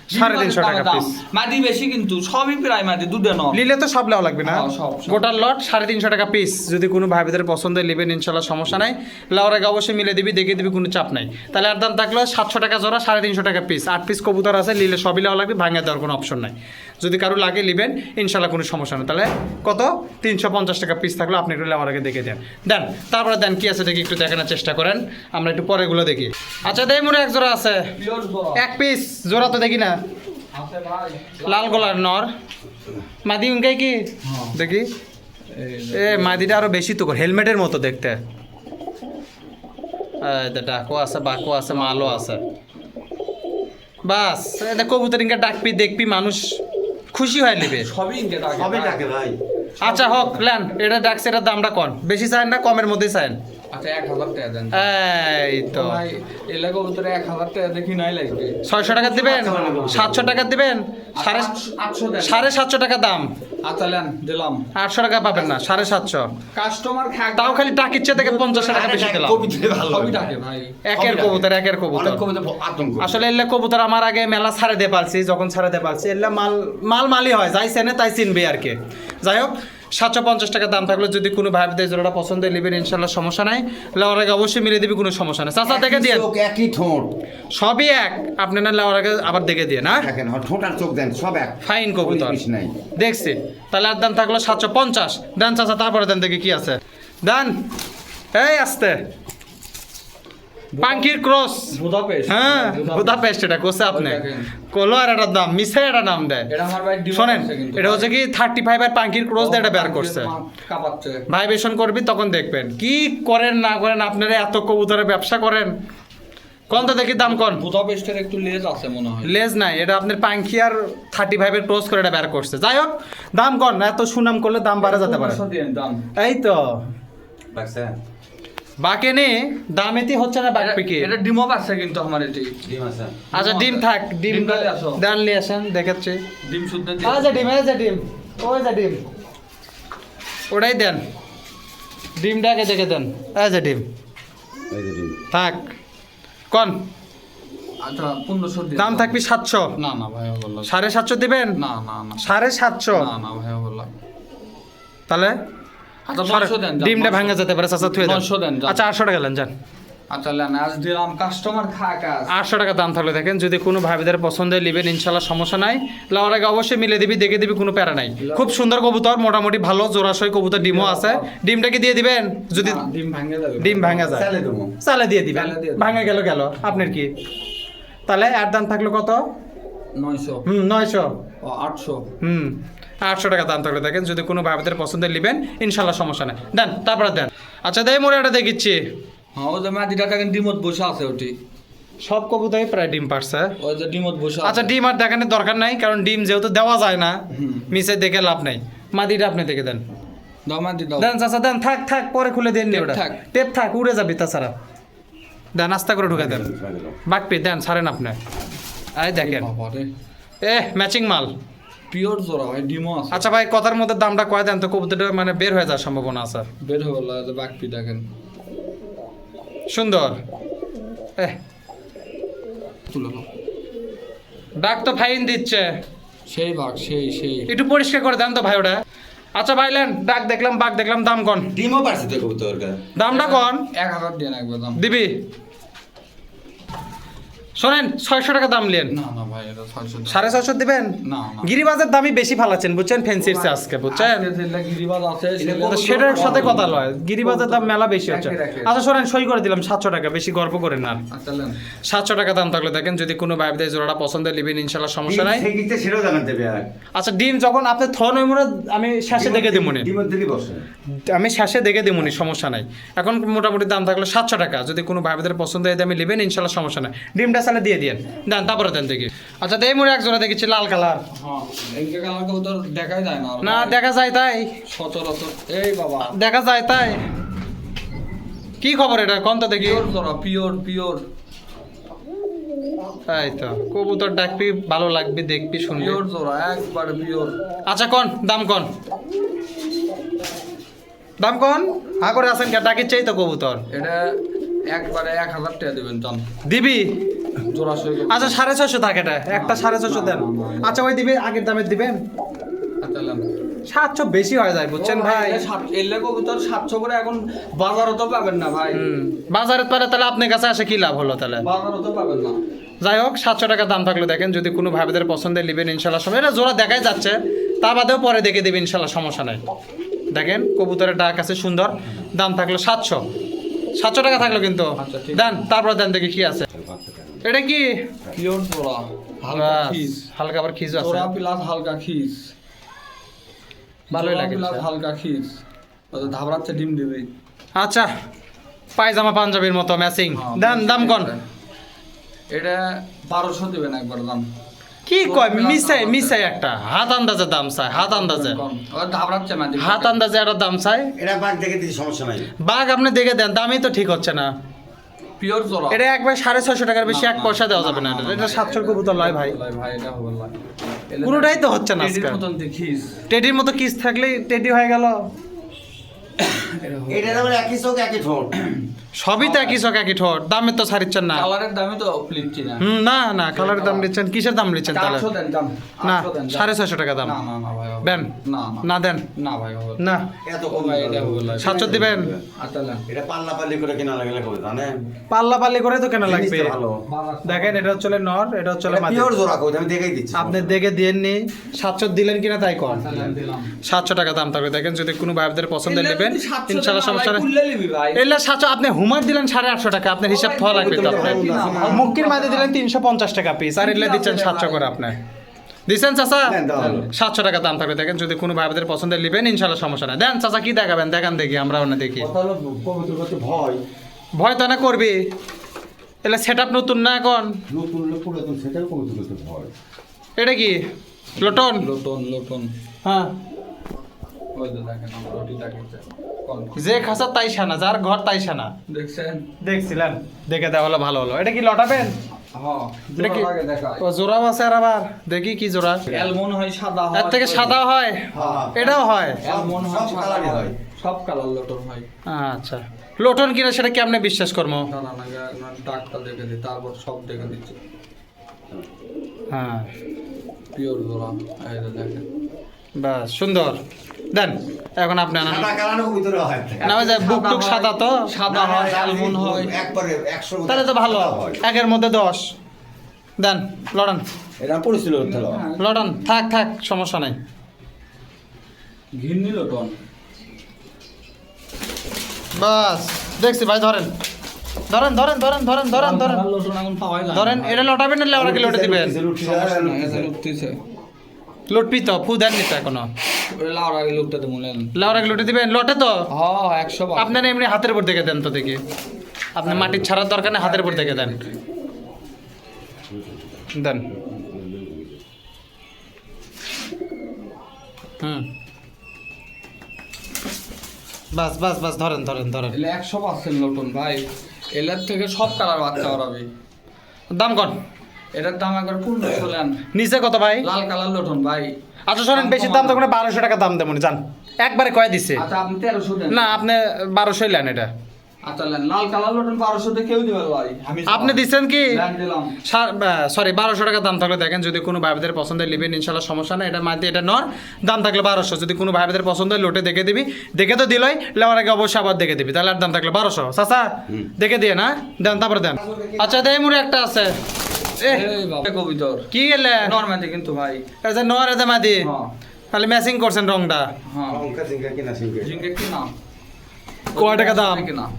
Speaker 1: 350 টাকা
Speaker 2: দাম।
Speaker 1: পিস
Speaker 2: মাদি বেশি কিন্তু সবই প্রায় মাদি দুটো নয়
Speaker 1: নিলে তো সব লেওয়া লাগবে না
Speaker 2: হ্যাঁ, সব।
Speaker 1: গোটার লট 350 টাকা পিস যদি কোনো ভাই বোনের পছন্দ নেবেন ইনশাল্লাহ সমস্যা নাই লাউর আগে অবশ্যই মিলে দিবি দেখে দিবি কোনো চাপ নাই তাহলে আর দাম থাকলো 700 টাকা জোড়া 350 টাকা পিস 8 পিস কবুতর আছে নিলে সবই লেওয়া লাগবে ভাঙা দেওয়ার কোনো অপশন নাই যদি কারো লাগে নেবেন ইনশাল্লাহ কোনো সমস্যা নেই তাহলে কত 350 টাকা পিস থাকলো আপনি একটু লেওয়ার আগে দেখে দেন দেন তারপরে দেন কি আছে দেখি একটু দেখানোর চেষ্টা করেন আমরা একটু পরেগুলো দেখি আচ্ছা দেই মনে এক জোড়া আছে
Speaker 2: পিওর বড়
Speaker 1: এক পিস জোড়া তো দেখি না
Speaker 2: আছে ভাই
Speaker 1: লাল গোলার নর মাদি উঙ্কাই কি
Speaker 2: হ্যাঁ।
Speaker 1: দেখি এ মাদিটা আরো বেশি তো হেলমেটের মতো দেখতে ডাকো আছে বাকো আছে মালও আছে বাস এটা কবুতর ইনকা ডাকবি দেখবি মানুষ খুশি হয়ে নেবে
Speaker 2: সবই ইনকে টাকা
Speaker 3: সবই ডাকে ভাই
Speaker 1: আচ্ছা হোক লেন এটা ডাকছে এটার দামটা কম বেশি চান না কমের মধ্যেই চান
Speaker 2: আচ্ছা 1000 টাকা দেন
Speaker 1: এই তো
Speaker 2: ভাই এলাকা ভিতরে 1000 টাকা দেখি নাই লাগবে
Speaker 1: 600 টাকা দিবেন 700 টাকা দিবেন
Speaker 2: 800 দেন
Speaker 1: 750 টাকা দাম
Speaker 2: আচ্ছা লেন দিলাম
Speaker 1: 800 টাকা পাবেন না 750
Speaker 2: কাস্টমার খাক
Speaker 1: তাও খালি টাকিচ্ছে থেকে 50 টাকা বেশি দিলাম
Speaker 3: কবিতা ভালো
Speaker 2: সবই টাকে ভাই
Speaker 1: একের
Speaker 3: সবই
Speaker 1: কবুতর একের কবুতর
Speaker 3: অনেক কবিতা আতঙ্ক
Speaker 1: আসলে এল্লা কবুতর আমার আগে মেলা ছাড়ে দিয়ে পারছি যখন ছাড়ে দিয়ে পারছি এল্লা মালই হয় যাই চেনে তাই চিনবে আর কি যাই হোক 750 টাকা দাম থাকলে যদি কোনো ভাই বোনের জোড়াটা পছন্দ নেবেন ইনশাল্লাহ সমস্যা নাই লেওয়ার আগে অবশ্যই মিলে দিবি কোনো সমস্যা নাই চাচা দেখে দিয়ে
Speaker 3: চোখ একই ঠোঁট
Speaker 1: সবই এক আপনি না লেওয়ার আগে আবার দেখে দিয়ে না
Speaker 3: দেখেন ঠোঁট আর চোখ দেন সব এক
Speaker 1: ফাইন কবুতর
Speaker 3: ওই পিস নাই
Speaker 1: দেখছি তাহলে আর দাম থাকলো 750 দেন চাচা তারপরে দেন দেখি কি আছে দেন এই আসতে পাঙ্কির ক্রস
Speaker 2: বুদাপেস্ট
Speaker 1: হ্যাঁ বুদাপেস্ট এটা কোসে আপনি
Speaker 2: দেখেন।
Speaker 1: কলো আর একটা দাম মিশে একটা নাম দেয়
Speaker 2: এটা আমার ভাই ডিমান্ড
Speaker 1: শোনেন
Speaker 2: আছে কিন্তু
Speaker 1: এটা হচ্ছে কি 35 এর পাঙ্কির ক্রস দিয়ে এটা বের করছে
Speaker 2: কাপাচ্ছে
Speaker 1: ভাইবেশন করবি তখন দেখবেন কি করেন না করেন আপনারা এত কবুতরের ব্যবসা করেন কোন তো দেখি দাম কোন
Speaker 2: বুদাপেস্টের একটু লেজ আছে মনে হয়
Speaker 1: লেজ নাই এটা আপনার পাঙ্কি আর 35 এর ক্রস করে এটা বের করছে যাই হোক দাম কোন এত সুনাম করলে দাম বাড়া যেতে পারে
Speaker 2: 1500 দিয়েন দাম
Speaker 1: এই তো
Speaker 3: লাগছে
Speaker 1: বাকে নে দামেতি হচ্ছে না বাক পিকে
Speaker 2: এটা ডিমও আছে কিন্তু আমার এটি
Speaker 3: ডিম আছে
Speaker 1: আচ্ছা ডিম থাক ডিম
Speaker 2: ডিম ডালে আসো।
Speaker 1: ডাল নিয়ে আসেন দেখাচ্ছি
Speaker 2: ডিম শুদ্ধ
Speaker 1: আচ্ছা ডিম এই যে ডিম ওই যে ডিম ওটাই দেন ডিমটাকে দেখে দেন এই যে ডিম
Speaker 3: এই যে ডিম
Speaker 1: থাক কোন
Speaker 2: আচ্ছা 1500 দিন
Speaker 1: দাম থাকবি 700
Speaker 2: না না ভাই বললাম
Speaker 1: 750 দিবেন
Speaker 2: না না না
Speaker 1: 750
Speaker 2: না না ভাই বললাম
Speaker 1: তাহলে
Speaker 2: আচ্ছা 900 দেন যান,
Speaker 1: ডিমটা
Speaker 2: 900
Speaker 1: ভাঙা যেতে পারে চাচা থুয়ে দেন
Speaker 2: 900 দেন, যান।
Speaker 1: আচ্ছা 800 টাকা দেন যান
Speaker 2: আচ্ছা লেন আজ দিলাম কাস্টমার খাক আজ
Speaker 1: 800 টাকা দাম থাকলে দেখেন যদি কোনো ভাবিদের পছন্দের নেবেন ইনশাল্লাহ সমস্যা নাই লাওয়ার আগে অবশ্যই মিলে দিবি দেখে দিবি কোনো প্যারা নাই খুব সুন্দর কবুতর মোটামুটি ভালো জোড়াশয় কবুতর ডিমও আছে ডিমটা কি দিয়ে দিবেন যদি
Speaker 2: না, ডিম ভাঙে যাবে
Speaker 1: ডিম ভাঙা যায়
Speaker 3: চালে দেবো
Speaker 1: চালে দিয়ে দিবেন
Speaker 2: চালে দিয়ে দিবেন।
Speaker 1: ভাঙা গেল আপনার কি তাহলে আর দাম থাকলো কত
Speaker 2: 900
Speaker 1: 900
Speaker 2: ও 800
Speaker 1: 800 টাকা দাম থাকলে দেখেন যদি কোনো ভাবিদের পছন্দের নেবেন ইনশাল্লাহ সমস্যা নাই দেন তারপরে দেন আচ্ছা দেই মোড়ে একটা দেখিচ্ছি
Speaker 2: হ্যাঁ ওই যে মাদিটা দেখেন ডিমত বসে আছে ওটি
Speaker 1: সব কবুতরই প্রায় ডিম পারছে
Speaker 2: ওই যে ডিমত বসে
Speaker 1: আচ্ছা ডিম আর দেখানোর দরকার নাই কারণ ডিম যেহেতু দেওয়া যায় না মিশে দেখে লাভ নাই মাদিটা আপনি দেখে দেন
Speaker 2: দাও মাদি দাও
Speaker 1: দেন চাচা দেন থাক থাক পরে খুলে দেন
Speaker 2: টেপ
Speaker 1: ওটা
Speaker 2: থাক।
Speaker 1: টেপ থাক উড়ে যাবি তাছাড়া দেন আস্তে করে ঢুকে দেন বাকপি দেন ছাড়েন আপনি এই দেখেন
Speaker 2: বাবা রে
Speaker 1: ম্যাচিং মাল
Speaker 2: পিওর জোড়া ভাই ডিমও আছে
Speaker 1: আচ্ছা ভাই কথার মধ্যে দামটা কয় দেন তো কবুতরটা মানে বের হয়ে যাওয়ার সম্ভাবনা আছে
Speaker 2: বের হয়ে গেল যে বাকপি দেখেন
Speaker 1: সুন্দর
Speaker 2: তুলে নাও
Speaker 1: ডাক তো ফাইন দিচ্ছে
Speaker 2: সেই ভাগ সেই
Speaker 1: একটু পরিষ্কার করে দেন তো ভাই ওটা আচ্ছা ভাইলেন ডাক দেখলাম বাঘ দেখলাম দাম কন
Speaker 3: ডিমও পারছে তো কবুতর
Speaker 1: দামটা কন
Speaker 2: 1000 দিয়ে রাখবে দাম
Speaker 1: দিবি শোনেন 600 টাকা দাম নেন।
Speaker 2: না না ভাই এটা 600 টাকা।
Speaker 1: 650 দিবেন?
Speaker 2: না না
Speaker 1: গিরিবাজের দামই বেশি ফালাচ্ছেন বুঝছেন, ফ্যান্সির চেয়ে আজকে বুঝছেন।
Speaker 2: আজকে যেটা গিরিবাজ আছে
Speaker 1: তো সেটার সাথে কথা লয়, গিরিবাজের দাম মেলা বেশি হচ্ছে।
Speaker 2: একের।
Speaker 1: আচ্ছা শোনেন, সই করে দিলাম 700 টাকা, বেশি গল্প করেন না।
Speaker 2: আচ্ছা নেন।
Speaker 1: 700 টাকা দাম থাকলে দেখেন, যদি কোনো ভাইদের জোড়াটা পছন্দের নেবেন ইনশাল্লাহ, সমস্যা নাই।
Speaker 3: সেই গিতে সেটাও জানান দেবে আর
Speaker 1: আচ্ছা ডিম যখন আপনি থন ওই মনে আমি শেষে দেখে দিমুনি,
Speaker 3: ডিমের দিলি বসে
Speaker 1: আমি শেষে দেখে দিমুনি, সমস্যা নাই। এখন মোটামুটি দাম থাকলো 700 টাকা, যদি কোনো ভাইদের পছন্দ হয় দামে নেবেন ইনশাল্লাহ, সমস্যা নাই। ডিমটা সালে দিয়ে দিন, দেন তারপরে দেন দেখি। আচ্ছা এই মুড়ে এক জোড়া দেখেছি লাল কালার।
Speaker 2: হ্যাঁ এইটা কালার তো দেখাই যায় না।
Speaker 1: না দেখা যায় তাই,
Speaker 2: সচরাচর এই বাবা
Speaker 1: দেখা যায় তাই। কি খবর এটা কোন তো দেখি।
Speaker 2: পিওর জোড়া, পিওর পিওর
Speaker 1: তাই তো, কবুতর ডাকবি ভালো লাগবে, দেখবি শুনবি।
Speaker 2: পিওর জোড়া একবারে পিওর।
Speaker 1: আচ্ছা কোন দাম কোন, দাম কোন হা করে আছেন কে, ডাকির চাই তো কবুতর
Speaker 2: এটা একবারে 1000 টাকা দিবেন জান।
Speaker 1: দিবি?
Speaker 2: জোড়া সই করুন।
Speaker 1: আচ্ছা 650 থাকে এটা, একটা 650 দেন। আচ্ছা ওই দিবে, আগের দামের দিবেন।
Speaker 2: আচ্ছা নেন।
Speaker 1: 700 বেশি হয়ে যায় বুঝছেন ভাই।
Speaker 2: এলে কবুতর 700 করে এখন বাজারও তো পাবেন না ভাই।
Speaker 1: বাজারে পারে তাহলে আপনার কাছে আসে কি লাভ হলো তাহলে?
Speaker 2: বাজারও তো পাবেন না।
Speaker 1: যাই হোক 700 টাকা দাম থাকলে দেখেন, যদি কোনো ভাইদের পছন্দের নেবেন ইনশাল্লাহ সময়, এটা জোড়া দেখাই যাচ্ছে, তা বাদেও পরে দেখে দেবে ইনশাল্লাহ, সমস্যা নাই। দেখেন কবুতরের ডাক আছে সুন্দর, দাম থাকলো 700 টাকা থাকলো কিন্তু।
Speaker 2: আচ্ছা, ঠিক
Speaker 1: দেন তারপর দেন দেখি কি আছে। এটা কি?
Speaker 2: পিওর জোড়া, হালকা
Speaker 1: বাস,
Speaker 2: খিস।
Speaker 1: হালকা আবার খিজ আছে,
Speaker 2: জোড়া প্লাস হালকা খিস।
Speaker 1: ভালোই
Speaker 2: জোড়া
Speaker 1: লাগে।
Speaker 2: প্লাস হালকা খিস। ওটা ধাবড়াচ্ছে ডিম দিবে।
Speaker 1: আচ্ছা পায়জামা পাঞ্জাবির মতো ম্যাচিং,
Speaker 2: হ্যাঁ,
Speaker 1: দেন দাম কোন?
Speaker 2: এটা 1200 দিবেন একবার দাম।
Speaker 1: কি কয় মিসাই একটা হাত আন্দাজে দাম চাই, হাত আন্দাজে,
Speaker 2: ওটা ধাবড়াচ্ছে না ডিম।
Speaker 1: হাত আন্দাজে একটা দাম চাই।
Speaker 3: এটা বাঘ দেখে দিই সমস্যা নাই
Speaker 1: বাঘ আপনি দেখে দেন, দামই তো ঠিক হচ্ছে না।
Speaker 2: পিওর জোড়া।
Speaker 1: এটা একবার 650 টাকার বেশি এক পয়সা দেওয়া যাবে না, এটা 700 কবুতর লয় ভাই।
Speaker 2: ভাই এটা হবে না।
Speaker 1: পুরোটাই তো হচ্ছে না
Speaker 2: টেডির
Speaker 1: আজকাল।
Speaker 2: মতন দেখিস।
Speaker 1: টেডির মতো কিস থাকলে টেডি হয়ে গেল।
Speaker 3: এটা আবার একই চোখ একই ঠোঁট
Speaker 1: সবই তো একই চোখ একই ঠোঁট, দামে তো ছাড়িচ্ছেন না।
Speaker 2: কালারের দামই তো ফ্লিপছি না।
Speaker 1: না না কালারের দাম নিচ্ছেন, কিসের দাম নিচ্ছেন তাহলে?
Speaker 2: 800 দেন দাম।
Speaker 1: না
Speaker 2: 800 দেন দাম।
Speaker 1: 650 টাকা দাম
Speaker 2: না না না ভাই হবে
Speaker 1: দেন।
Speaker 2: না না
Speaker 1: না দেন
Speaker 2: না ভাই হবে
Speaker 1: না,
Speaker 3: এত
Speaker 2: ও
Speaker 3: কম
Speaker 2: ভাই এটা হবে না।
Speaker 1: 700 দিবেন।
Speaker 2: আচ্ছা না।
Speaker 3: এটা পাল্লা পাল্লি করে কিনা লাগলে কবে জানেন
Speaker 1: পাল্লা পাল্লি করে তো কেন লাগবে?
Speaker 3: জিনিসটা ভালো
Speaker 1: দেখেন এটা হচ্ছে নর, এটা হচ্ছে মাদি।
Speaker 3: পিওর জোড়া কই আমি দেখাই দিচ্ছি
Speaker 1: আপনি দেখে দিয়েননি, 700 দিলেন কিনা তাই কর।
Speaker 2: দিলাম।
Speaker 1: 700 টাকা দাম থাকবে দেখেন, যদি কোনো ভাইদের পছন্দের নেবেন ইনশাআল্লাহ সমস্যা নেই।
Speaker 2: খুললে নিবি ভাই।
Speaker 1: এলে 700, আপনি হুমার দিলেন 850 টাকা, আপনার হিসাব থা লাগবে তো আপনার। মুক্কির মাঝে দিলেন 350 টাকা পিস, আর এলে দিচ্ছেন 700 করে আপনি দিচ্ছেন চাচা।
Speaker 3: দেন, দাও।
Speaker 1: 700 টাকা দাম থাকবে দেখেন, যদি কোনো ভাইদের পছন্দের নেবেন ইনশাআল্লাহ সমস্যা নেই। দেন চাচা কি দেখাবেন দেখান দেখি, আমরা ওনা দেখি।
Speaker 3: কথা হলো কবুতর করতে ভয়
Speaker 1: ভয় তো না করবি, এলে সেট আপ নতুন না এখন।
Speaker 3: নতুন লোক পুরাতন সেটাও কবুতর করতে ভয়
Speaker 1: এটা কি লোটন?
Speaker 2: Lotion lotion.
Speaker 1: হ্যাঁ,
Speaker 2: ওই তো দেখেন আমার রুটি দেখাচ্ছে। কোন
Speaker 1: যে খাসা তাই সানা, যার ঘর তাই সানা।
Speaker 2: দেখছেন?
Speaker 1: দেখছিলেন, দেখে দেওয়া হলো ভালো হলো। এটা কি লটাবেন?
Speaker 2: হ্যাঁ
Speaker 1: এটা কি
Speaker 2: জোড়া আগে দেখায়।
Speaker 1: ও জোড়া আছে? আর আবার দেখি কি জোড়া,
Speaker 2: অ্যালমন্ড হয় সাদা হয়।
Speaker 1: এর থেকে সাদা হয়,
Speaker 3: হ্যাঁ।
Speaker 1: এটাও হয়।
Speaker 2: অ্যালমন্ড হয়
Speaker 3: সব
Speaker 2: সাদা
Speaker 3: কালারই হয়।
Speaker 2: হয়। সব কালার লোটন হয়।
Speaker 1: আচ্ছা লোটন কিনা সেটা কি আপনি বিশ্বাস করবো?
Speaker 2: দাঁড়ান আগে আপনার ডাকটা দেখে দিই, তারপর সব দেখে দিচ্ছি।
Speaker 1: হ্যাঁ
Speaker 2: পিওর জোড়া এই যে দেখেন।
Speaker 1: বাস সুন্দর, দেন এখন আপনি আনান।
Speaker 3: সাদা কালানো কবুতর হয়
Speaker 1: না ওই যে বুক টুক সাদা তো,
Speaker 2: সাদা হয় অ্যালমন্ড হয়।
Speaker 3: একবারে 100
Speaker 1: তাহলে তো ভালো, একের মধ্যে 10 দেন। লড়ান
Speaker 3: এটা পরিছিল হলো
Speaker 1: লড়ান, থাক থাক সমস্যা নাই।
Speaker 2: ঘিন্নি লোটন।
Speaker 1: বাস দেখছি ভাই, ধরেন ধরেন ধরেন ধরেন ধরেন ধরেন ধরেন
Speaker 2: লোটন এখন পাওয়াই যায় না।
Speaker 1: ধরেন। এটা লটাবেন না লেওয়ারা কি লটে দিবেন?
Speaker 2: সমস্যা নাই, এসে লুটতেছে।
Speaker 1: লটপি তো ফু দেননি তো এখনো,
Speaker 2: ওই লাউড়া আগে লুটতে তো মনে হয়।
Speaker 1: লেওয়ারা কি লটে দিবেন? লটে তো
Speaker 2: হ্যাঁ 100 বার।
Speaker 1: আপনার এমনি হাতের উপর দেখে দেন তো দেখি, আপনি মাটির ছাড়ার দরকার নেই, হাতের উপর দেখে দেন। দেন হুম বাস বাস বাস, ধরেন ধরেন ধরেন।
Speaker 2: এলে 100% লোটন ভাই। এলার থেকে সব কালার বাচ্চা করাবি।
Speaker 1: দাম কন?
Speaker 2: এটার দাম একবার পূর্ণ চলেন।
Speaker 1: নিচে কত ভাই?
Speaker 2: লাল কালার লোটন ভাই।
Speaker 1: আচ্ছা শোনেন, বেশি দাম তো কোনো 1200 টাকা দাম দেবো জান, একবারে কয়ে দিছে।
Speaker 2: আচ্ছা আপনি 1300 দেন।
Speaker 1: না আপনি 1200 লেন এটা।
Speaker 2: আচ্ছা নেন, লাল কালার লোটন 1200 তে কেউ দিবে ভাই। আমি
Speaker 1: আপনি দিচ্ছেন কি?
Speaker 2: দেন দিলাম।
Speaker 1: সরি 1200 টাকা দাম থাকলে দেখেন, যদি কোনো ভাইদের পছন্দের নেবেন ইনশাল্লাহ সমস্যা নেই। এটার মাঝে এটা নর, দাম থাকলে 1200। যদি কোনো ভাইদের পছন্দের লোটে দেখে দিবি, দেখে তো দিলই, লেওয়ার আগে অবশ্যই আবার দেখে দিবি, তাহলে আর দাম থাকলে 1200। চাচা দেখে দিয়ে না দেন, তারপরে দেন। আচ্ছা দেয় মুড়ে একটা আছে। এ
Speaker 2: এই বাবা কবিতর
Speaker 1: কি গেলে
Speaker 2: নরমালি কিন্তু ভাই
Speaker 1: এই যে নর এতে মাদি
Speaker 2: হ্যাঁ
Speaker 1: খালি ম্যাচিং করছেন রংটা
Speaker 2: হ্যাঁ
Speaker 3: লঙ্কা সিঙ্গা কিনা সিঙ্গা
Speaker 2: জিঙ্কে কি নাম
Speaker 1: কয় টাকা দাম?
Speaker 2: কি নাম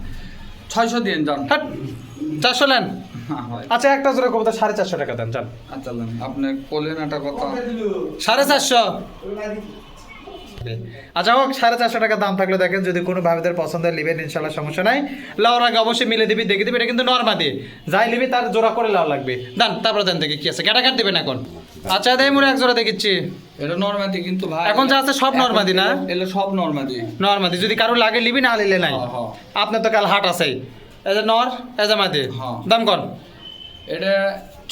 Speaker 2: 600 দিন যান
Speaker 1: হাট 400 নেন
Speaker 2: হ্যাঁ ভাই
Speaker 1: আচ্ছা একটা জোড়া কবুতর 450 টাকা দেন যান
Speaker 2: আচ্ছা নেন। আপনি বলেন একটা কথা
Speaker 1: 450 আচ্ছা হোক 450 টাকা দাম থাকলে দেখেন যদি কোনো ভাবিদের পছন্দের লিবেন ইনশাল্লাহ সমস্যা নাই লাউর আগে অবশ্যই মিলে দিবি দেখে দিবি এটা কিন্তু নরমাদি যাই লিবি তার জোড়া করে লাউ লাগবে দেন তারপর দেন দেখি কি আছে ক্যাটা কাট দিবেন এখন আচ্ছা দেই মুরে এক জোড়া দেখিচ্ছি
Speaker 2: এটা নরমালি কিন্তু ভাই
Speaker 1: এখন যা আছে সব নরমাদি না?
Speaker 2: এগুলো সব নরমালি
Speaker 1: নরমাদি যদি কারো লাগে লিবি না লিলে নাই
Speaker 2: হ্যাঁ, হ্যাঁ।
Speaker 1: আপনার তো কাল হাট আছে এই যে নর এই যে মাদি
Speaker 2: হ্যাঁ।
Speaker 1: দাম কোন
Speaker 2: এটা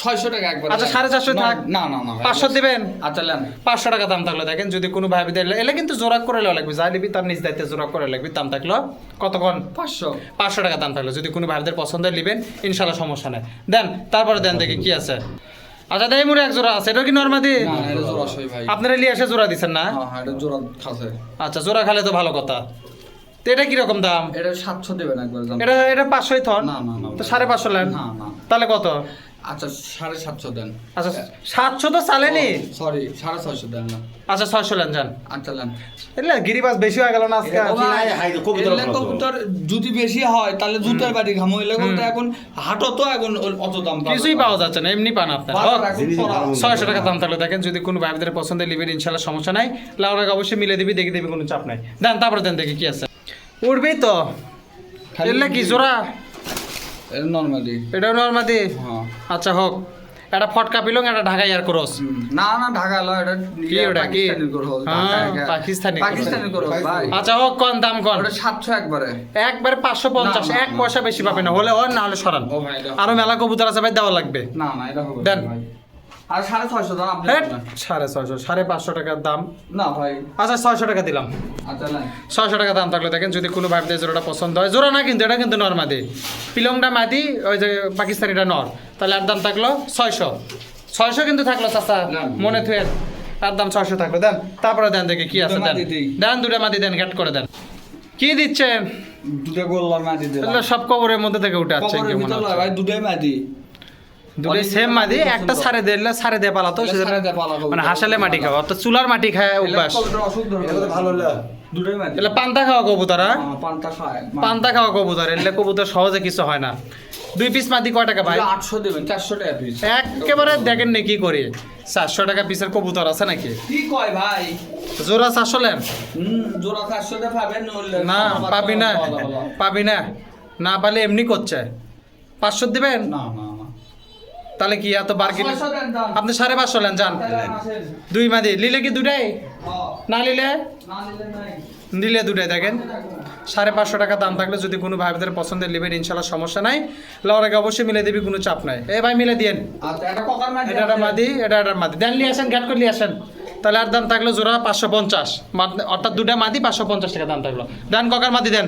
Speaker 2: 600 টাকা একবার
Speaker 1: আচ্ছা 450 থাক
Speaker 2: না না না ভাই।
Speaker 1: 500 দিবেন
Speaker 2: আচ্ছা নেন
Speaker 1: 500 টাকা দাম থাকলে দেখেন যদি কোনো ভাবিদের এলে কিন্তু জোড়া করে লেওয়া লাগবে যা লিবি তার নিজ দায়িত্বে জোড়া করে লাগবে দাম থাকলো কতক্ষণ
Speaker 2: 500
Speaker 1: 500 টাকা দাম থাকলো যদি কোনো ভাইদের পছন্দের নেবেন ইনশাল্লাহ সমস্যা নেই দেন তারপরে দেন দেখি কি আছে আচ্ছা দেই মুরে এক জোড়া আছে এটা কি নরমাদি
Speaker 2: না না এটা জোড়া সই ভাই
Speaker 1: আপনারা লিয়ে এসে জোড়া দিচ্ছেন না
Speaker 2: হ্যাঁ হ্যাঁ এটা জোড়া খাসে
Speaker 1: আচ্ছা জোড়া খালে তো ভালো কথা তো এটা কিরকম দাম
Speaker 2: এটা 700 দেবেন একবার জান
Speaker 1: এটা 500ই থন
Speaker 2: না না না
Speaker 1: তো 550 নেন
Speaker 2: না না
Speaker 1: তাহলে কত
Speaker 2: আচ্ছা 750 দেন
Speaker 1: আচ্ছা 700 তো চালেনি
Speaker 2: সরি 650 দেন না
Speaker 1: আচ্ছা 600 নেন যান
Speaker 2: আচ্ছা নেন
Speaker 1: এলে গিরিবাস বেশি হয়ে গেল না আজকে
Speaker 3: এটা কি নাই, হাই রে, কবুতর
Speaker 2: এলে
Speaker 3: ভালো তো।
Speaker 2: কবুতর যদি বেশি হয় তাহলে জুতার বাড়ি ঘামো এলে কবুতর এখন হাটও তো এখন অত দাম পাবে
Speaker 1: কিছুই
Speaker 2: না।
Speaker 1: পাওয়া যাচ্ছে না এমনি পান আপনার
Speaker 2: বাজার
Speaker 1: হোক।
Speaker 2: এখন
Speaker 3: জিনিস
Speaker 2: পড়া।
Speaker 3: ভালো।
Speaker 1: 600 টাকা দাম থাকলে দেখেন যদি কোনো ভাইদের পছন্দের লিবেন ইনশাল্লাহ সমস্যা নাই লাউর আগে অবশ্যই মিলে দিবি দেখে দিবি কোনো চাপ নাই দেন তারপরে দেন দেখি কি আছে উঠবেই তো
Speaker 2: খালি
Speaker 1: এলে কি জোড়া
Speaker 2: এটা নরমালি
Speaker 1: এটাও নর্মাদি
Speaker 2: হ্যাঁ
Speaker 1: আচ্ছা হোক এটা ফটকা পিলং এটা ঢাকা এয়ার ক্রস
Speaker 2: না না ঢাকা লো এটা
Speaker 1: কি ওটা কি
Speaker 2: পাকিস্তানি করো
Speaker 1: হ্যাঁ, পাকিস্তানি cross।
Speaker 2: পাকিস্তানি করো ভাই
Speaker 1: আচ্ছা হোক কোন দাম কোন
Speaker 2: ওটা 700 একবারে
Speaker 1: একবারে 550
Speaker 2: না, না,
Speaker 1: এক
Speaker 2: না।
Speaker 1: পয়সা বেশি পাবে না হলে না হলে সরান
Speaker 2: ও ভাই এটা
Speaker 1: আরো মেলা কবুতর আছে ভাই দেওয়া লাগবে
Speaker 2: না না এটা হবে
Speaker 1: দেন।
Speaker 2: না ভাই আর 650 দাম আপনি
Speaker 1: হেট,
Speaker 2: দেন না।
Speaker 1: 650 550 টাকার দাম
Speaker 2: না ভাই
Speaker 1: আচ্ছা 600 টাকা দিলাম
Speaker 2: আচ্ছা না
Speaker 1: 600 টাকা দাম থাকলে দেখেন যদি কোনো ভাইদের জোড়াটা পছন্দ হয় জোড়া না কিন্তু এটা কিন্তু নর মাদি পিলংটা মাদি ওই যে পাকিস্তানিটা নর তাহলে আর দাম থাকলো 600 কিন্তু থাকলো চাচা
Speaker 2: না।
Speaker 1: মনে থুয়ে আর দাম 600 থাকলো দেন তারপরে দেন দেখি কি আছে
Speaker 2: দুটো
Speaker 1: দেন
Speaker 2: মাদি দিই।
Speaker 1: দেন দুটা মাদি দেন গ্যাট করে দেন কি দিচ্ছেন
Speaker 2: দুটো গোল্লার মাটি দিলাম
Speaker 1: এগুলো সব কবরের মধ্যে থেকে উঠে আসছে
Speaker 2: কবরের
Speaker 1: কি মনে
Speaker 2: ভিতর
Speaker 1: হচ্ছে?
Speaker 2: ভাই দুটোই মাটি
Speaker 1: দুটোই সেম মাদি একটা সারে দিলে সারে দিয়ে পালাতো
Speaker 2: এটা
Speaker 1: সেজন্য
Speaker 2: সারে দিয়ে পালাতো।
Speaker 1: মানে হাসালে মাটি খাওয়া তো চুলার মাটি খায় অভ্যাস
Speaker 2: অসুখ ধরে
Speaker 3: এটা তো ভালো হলো
Speaker 2: দুটোই মাটি
Speaker 1: এলে পান্তা খাওয়া কবুতরা
Speaker 2: পান্তা খায়
Speaker 1: পান্তা খাওয়া কবুতর এলে কবুতর সহজে কিছু হয় না 2 পিস মাদি কয় টাকা ভাই
Speaker 2: 800 দেবেন 400 টাকা পিস
Speaker 1: একেবারে দেখেন নি কি করি 400 টাকা পিসের কবুতর আছে নাকি
Speaker 2: কি কয় ভাই
Speaker 1: জোড়া 400 লেন
Speaker 2: জোড়া 400 টাকা পাবেন নইলে
Speaker 1: না পাবি না পাবি না না পালে এমনি করছে 500 দিবেন
Speaker 2: না না না
Speaker 1: তাহলে কি এত বার্গেন
Speaker 2: 600 দেন দাম
Speaker 1: আপনি 550 লেন যান দুই মাদি লিলে কি দুটাই না লিলে
Speaker 2: না নিলে নাই
Speaker 1: দিলে দুটাই দেখেন 550 টাকা দাম থাকলে যদি কোনো ভাইদের পছন্দের লিবেন ইনশাল্লাহ সমস্যা নাই লাউর আগে অবশ্যই মিলে দিবি কোনো চাপ নাই এ ভাই মিলে দিয়েন
Speaker 2: আচ্ছা এটা ককার মাটি
Speaker 1: এটা একটা মাদি এটা একটা মাদি দেন নিয়ে আসেন ঘাট করে নিয়ে আসেন তাহলে আর দাম থাকলো জোড়া 550 অর্থাৎ দুটা মাদি 550 টাকা দাম থাকলো দেন ককার মাদি দেন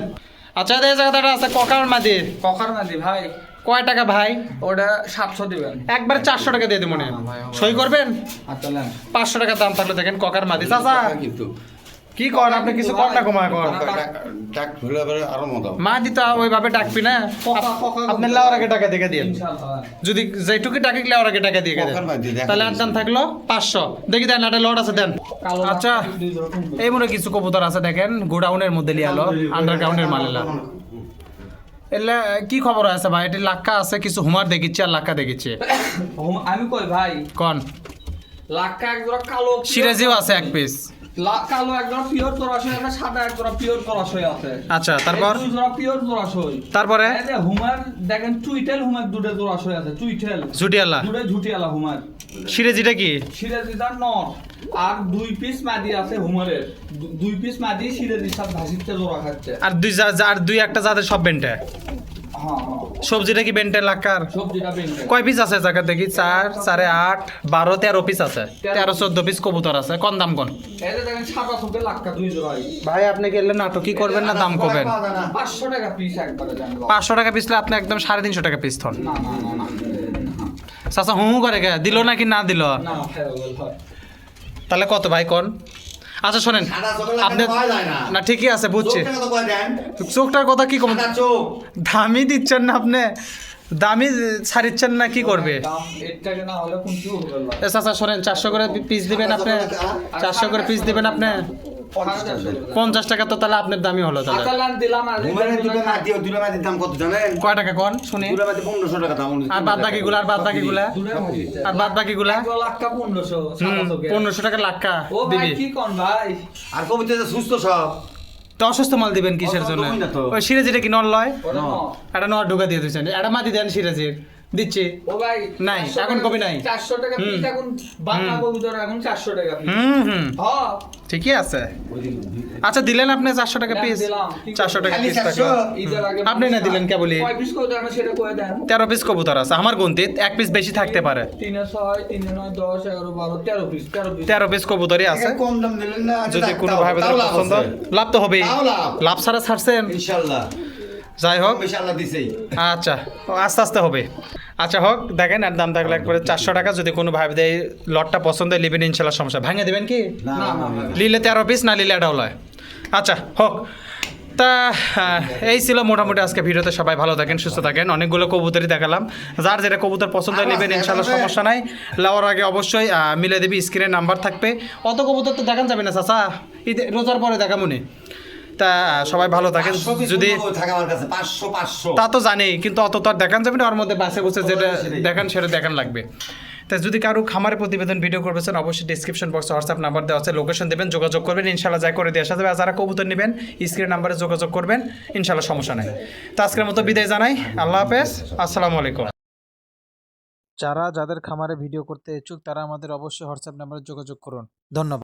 Speaker 1: আচ্ছা এই জায়গাটা আছে ককার মাদি
Speaker 2: ককার মাটি ভাই
Speaker 1: কয় টাকা ভাই
Speaker 2: ওটা 700 দিবেন
Speaker 1: একবার 400 টাকা দিয়ে দেবো মনে
Speaker 2: না, ভাই, হবে
Speaker 1: সই করবেন
Speaker 2: আচ্ছা নেন
Speaker 1: 500 টাকা দাম থাকলে দেখেন ককার মাদি চাচা
Speaker 3: কিন্তু
Speaker 1: কি করেন আপনি কিছু কর না কমা কর
Speaker 3: ডাক হলে আবার আরো মজা
Speaker 1: মাদি তো ওইভাবে ডাকবি না
Speaker 2: ককা
Speaker 1: আপনি লাউর আগে টাকা দিয়ে দিয়ে
Speaker 2: ইনশাআল্লাহ
Speaker 1: যদি যেটুকু টাকা লাউর আগে টাকা দিয়ে দেন
Speaker 3: ককার মাদি দেখা
Speaker 1: তাহলে আর দাম থাকলো 500 দেখি দেন একটা লট আছে দেন
Speaker 2: কালো
Speaker 1: আচ্ছা
Speaker 2: দুই জোড়া কোন
Speaker 1: এই মনে কিছু কবুতর আছে দেখেন গোডাউনের মধ্যে লিয়ালো আন্ডারগ্রাউন্ডের মালেলা এলে কি খবর আছে ভাই এটি লাক্কা আছে কিছু হুমার দেখিচ্ছে আর লাক্কা দেখিচ্ছে
Speaker 2: আমি কই ভাই
Speaker 1: কোন
Speaker 2: লাক্কা এক জোড়া কালো
Speaker 1: সিরাজিও আছে এক পিস
Speaker 2: কালো এক জোড়া পিওর জোড়াশয় আছে সাদা এক জোড়া পিওর জোড়াশয় আছে
Speaker 1: আচ্ছা তারপর
Speaker 2: এই দুই জোড়া পিওর জোড়াশয়
Speaker 1: তারপরে
Speaker 2: এই যে হুমার দেখেন চুইটেল হুমার দুটো জোড়াশয় আছে চুইটেল
Speaker 1: জুটিয়ালা
Speaker 2: দুটো ঝুটিয়ালা হুমার
Speaker 1: সিরাজিটা কি
Speaker 2: সিরাজিদার নর আর 2 পিস মাদি আছে হুমারের 2 পিস মাদি সিরাজির সাথে ভাসিতে জোড়া খাচ্ছে
Speaker 1: আর দুই একটা যাদের সব বেন্টে
Speaker 2: হ্যাঁ হ্যাঁ
Speaker 1: সবজিটা কি বেন্টে লাক্কার
Speaker 2: সবজিটা বেঙ্গল
Speaker 1: কয় পিস আছে জায়গা দেখি 4 4 8 12 13 পিস আছে 13 14 পিস কবুতর আছে কোন দাম কোন
Speaker 2: এই যে দেখেন সাদা সুপে লাক্কা দুই জোড়াই
Speaker 1: ভাই আপনি গেলে নাটকই করবেন না দাম করবেন
Speaker 2: 500 টাকা পিস একবারে জানেন
Speaker 1: 500 টাকা পিসলে আপনি একদম 350 টাকা পিস থন
Speaker 2: না না না না
Speaker 1: চাচা হু করে গে দিল নাকি না দিল
Speaker 2: না ফেরবল হয়
Speaker 1: তাহলে কত ভাই কোন আচ্ছা শোনেন
Speaker 3: সাদা চোখে
Speaker 1: আপনি
Speaker 3: পাওয়া যায় না
Speaker 1: না ঠিকই আছে বুঝছি
Speaker 3: চোখটা কত কয় দেন
Speaker 1: চোখটার কথা কি কম
Speaker 3: সাদা চোখ
Speaker 1: দামই দিচ্ছেন না আপনি দামি ছাড়িচ্ছেন না কি করবে?
Speaker 2: দাম এর থেকে না হলে কোন কি হবে?
Speaker 1: চাচা শোনেন, 400 করে পিস দিবেন আপনি, 400 করে পিস দিবেন আপনি। 50 টাকা তো তাহলে আপনার দামই হলো তাহলে।
Speaker 2: আকালান দিলাম আর
Speaker 3: হুমারের দুটো মাদি দুটো মাদির দাম কত জানেন?
Speaker 1: কয় টাকা কোন শুনি?
Speaker 3: দুটো মাদি 1500 টাকা দাম।
Speaker 1: আর বাদ বাকিগুলা, আর বাদ বাকিগুলা, আর বাদ বাকিগুলা
Speaker 2: 1 লাখ 1500
Speaker 1: 1500 টাকা লাক্কা
Speaker 2: ও ভাই
Speaker 1: দিবি।
Speaker 2: কি কোন ভাই?
Speaker 3: আর কবিতা সুস্থ সব।
Speaker 1: তো অসুস্থ মাল দিবেন কিসের জন্য?
Speaker 3: অত কই না তো।
Speaker 1: ওই সিরাজিটা কি নল লয়?
Speaker 2: ওরে ন।
Speaker 1: এটা নল ঢুকা দিয়ে দিচ্ছেন, এটা মাটি দেন সিরাজির দিচ্ছি।
Speaker 2: ও ভাই
Speaker 1: নাই,
Speaker 2: 400
Speaker 1: এখন কবি নাই।
Speaker 2: 400 টাকা পিস এখন বাংলা কবুতর এখন 400 টাকা পিস।
Speaker 1: হুম
Speaker 2: হ্যাঁ
Speaker 1: ঠিকই আছে। আচ্ছা দিলেন আপনি 400 টাকা পিস,
Speaker 2: দিলাম।
Speaker 1: 400 টাকা
Speaker 3: খালি
Speaker 1: পিস
Speaker 3: 400?
Speaker 1: থাকলো।
Speaker 2: ঈদের আগে
Speaker 1: আপনি না দিলেন কে বলি?
Speaker 2: কয় পিস কবুতর আমি সেটা কয়ে দেন।
Speaker 1: 13 পিস কবুতর আছে আমার গন্তিত, এক পিস বেশি থাকতে পারে।
Speaker 2: 3 6 3 9 10 11 12 13 পিস
Speaker 1: 13 পিস কবুতরই আছে।
Speaker 3: এটা কম দাম দিলেন না।
Speaker 1: যদি কোনো
Speaker 3: তাও-
Speaker 1: ভাবে
Speaker 3: তাও লাভ
Speaker 1: পছন্দ,
Speaker 3: আছে।
Speaker 1: লাভ তো হবেই।
Speaker 3: তাও লাভ।
Speaker 1: লাভ ছাড়া ছাড়ছেন,
Speaker 3: ইনশাআল্লাহ।
Speaker 1: যাই হোক।
Speaker 3: ইনশাআল্লাহ দিছেই।
Speaker 1: আচ্ছা আস্তে আস্তে হবে। আচ্ছা হোক, দেখেন আর দাম থাকলে একবারে 400 টাকা। যদি কোনো ভাবে দেয় লটটা পছন্দ হয় নেবেন, ইনশাল্লাহ সমস্যা ভাঙে দেবেন কি?
Speaker 3: না না না।
Speaker 1: নিলে 13 পিস, না নিলে এটাও লয়। আচ্ছা হোক। তা এই ছিল মোটামুটি আজকে ভিডিওতে। সবাই ভালো থাকেন, সুস্থ থাকেন। অনেকগুলো কবুতরই দেখালাম, যার যেটা কবুতর পছন্দ হয় নেবেন, ইনশাল্লাহ সমস্যা নাই। লওয়ার আগে অবশ্যই মিলে দেবি, স্ক্রিনে নাম্বার থাকবে। অত কবুতর তো দেখান যাবে না চাচা, ঈদে রোজার পরে দেখা মনে। তা সবাই ভালো থাকেন।
Speaker 3: 500 পিস
Speaker 1: যদি
Speaker 3: কবুতর থাকে আমার কাছে 500
Speaker 1: তা তো জানি, কিন্তু অত তো আর দেখান যাবে না। ওর মধ্যে বাসে বসে যেটা দেখান সেটা দেখান লাগবে। তা যদি কারো খামারে প্রতিবেদন ভিডিও করবে চান, অবশ্যই ডিসক্রিপশন বক্সে হোয়াটসঅ্যাপ নাম্বার দেওয়া আছে, লোকেশন দেবেন, যোগাযোগ করবেন, ইনশাল্লাহ যাই করে দিয়ে আসা যাবে। আর যারা কবুতর নেবেন স্ক্রিন নাম্বারে যোগাযোগ করবেন, ইনশাল্লাহ সমস্যা নেই। তো আজকের মতো বিদায় জানাই, আল্লাহ হাফেজ, আসসালামু আলাইকুম। যারা যাদের খামারে ভিডিও করতে ইচ্ছুক তারা আমাদের অবশ্যই হোয়াটসঅ্যাপ নাম্বারে যোগাযোগ করুন। ধন্যবাদ।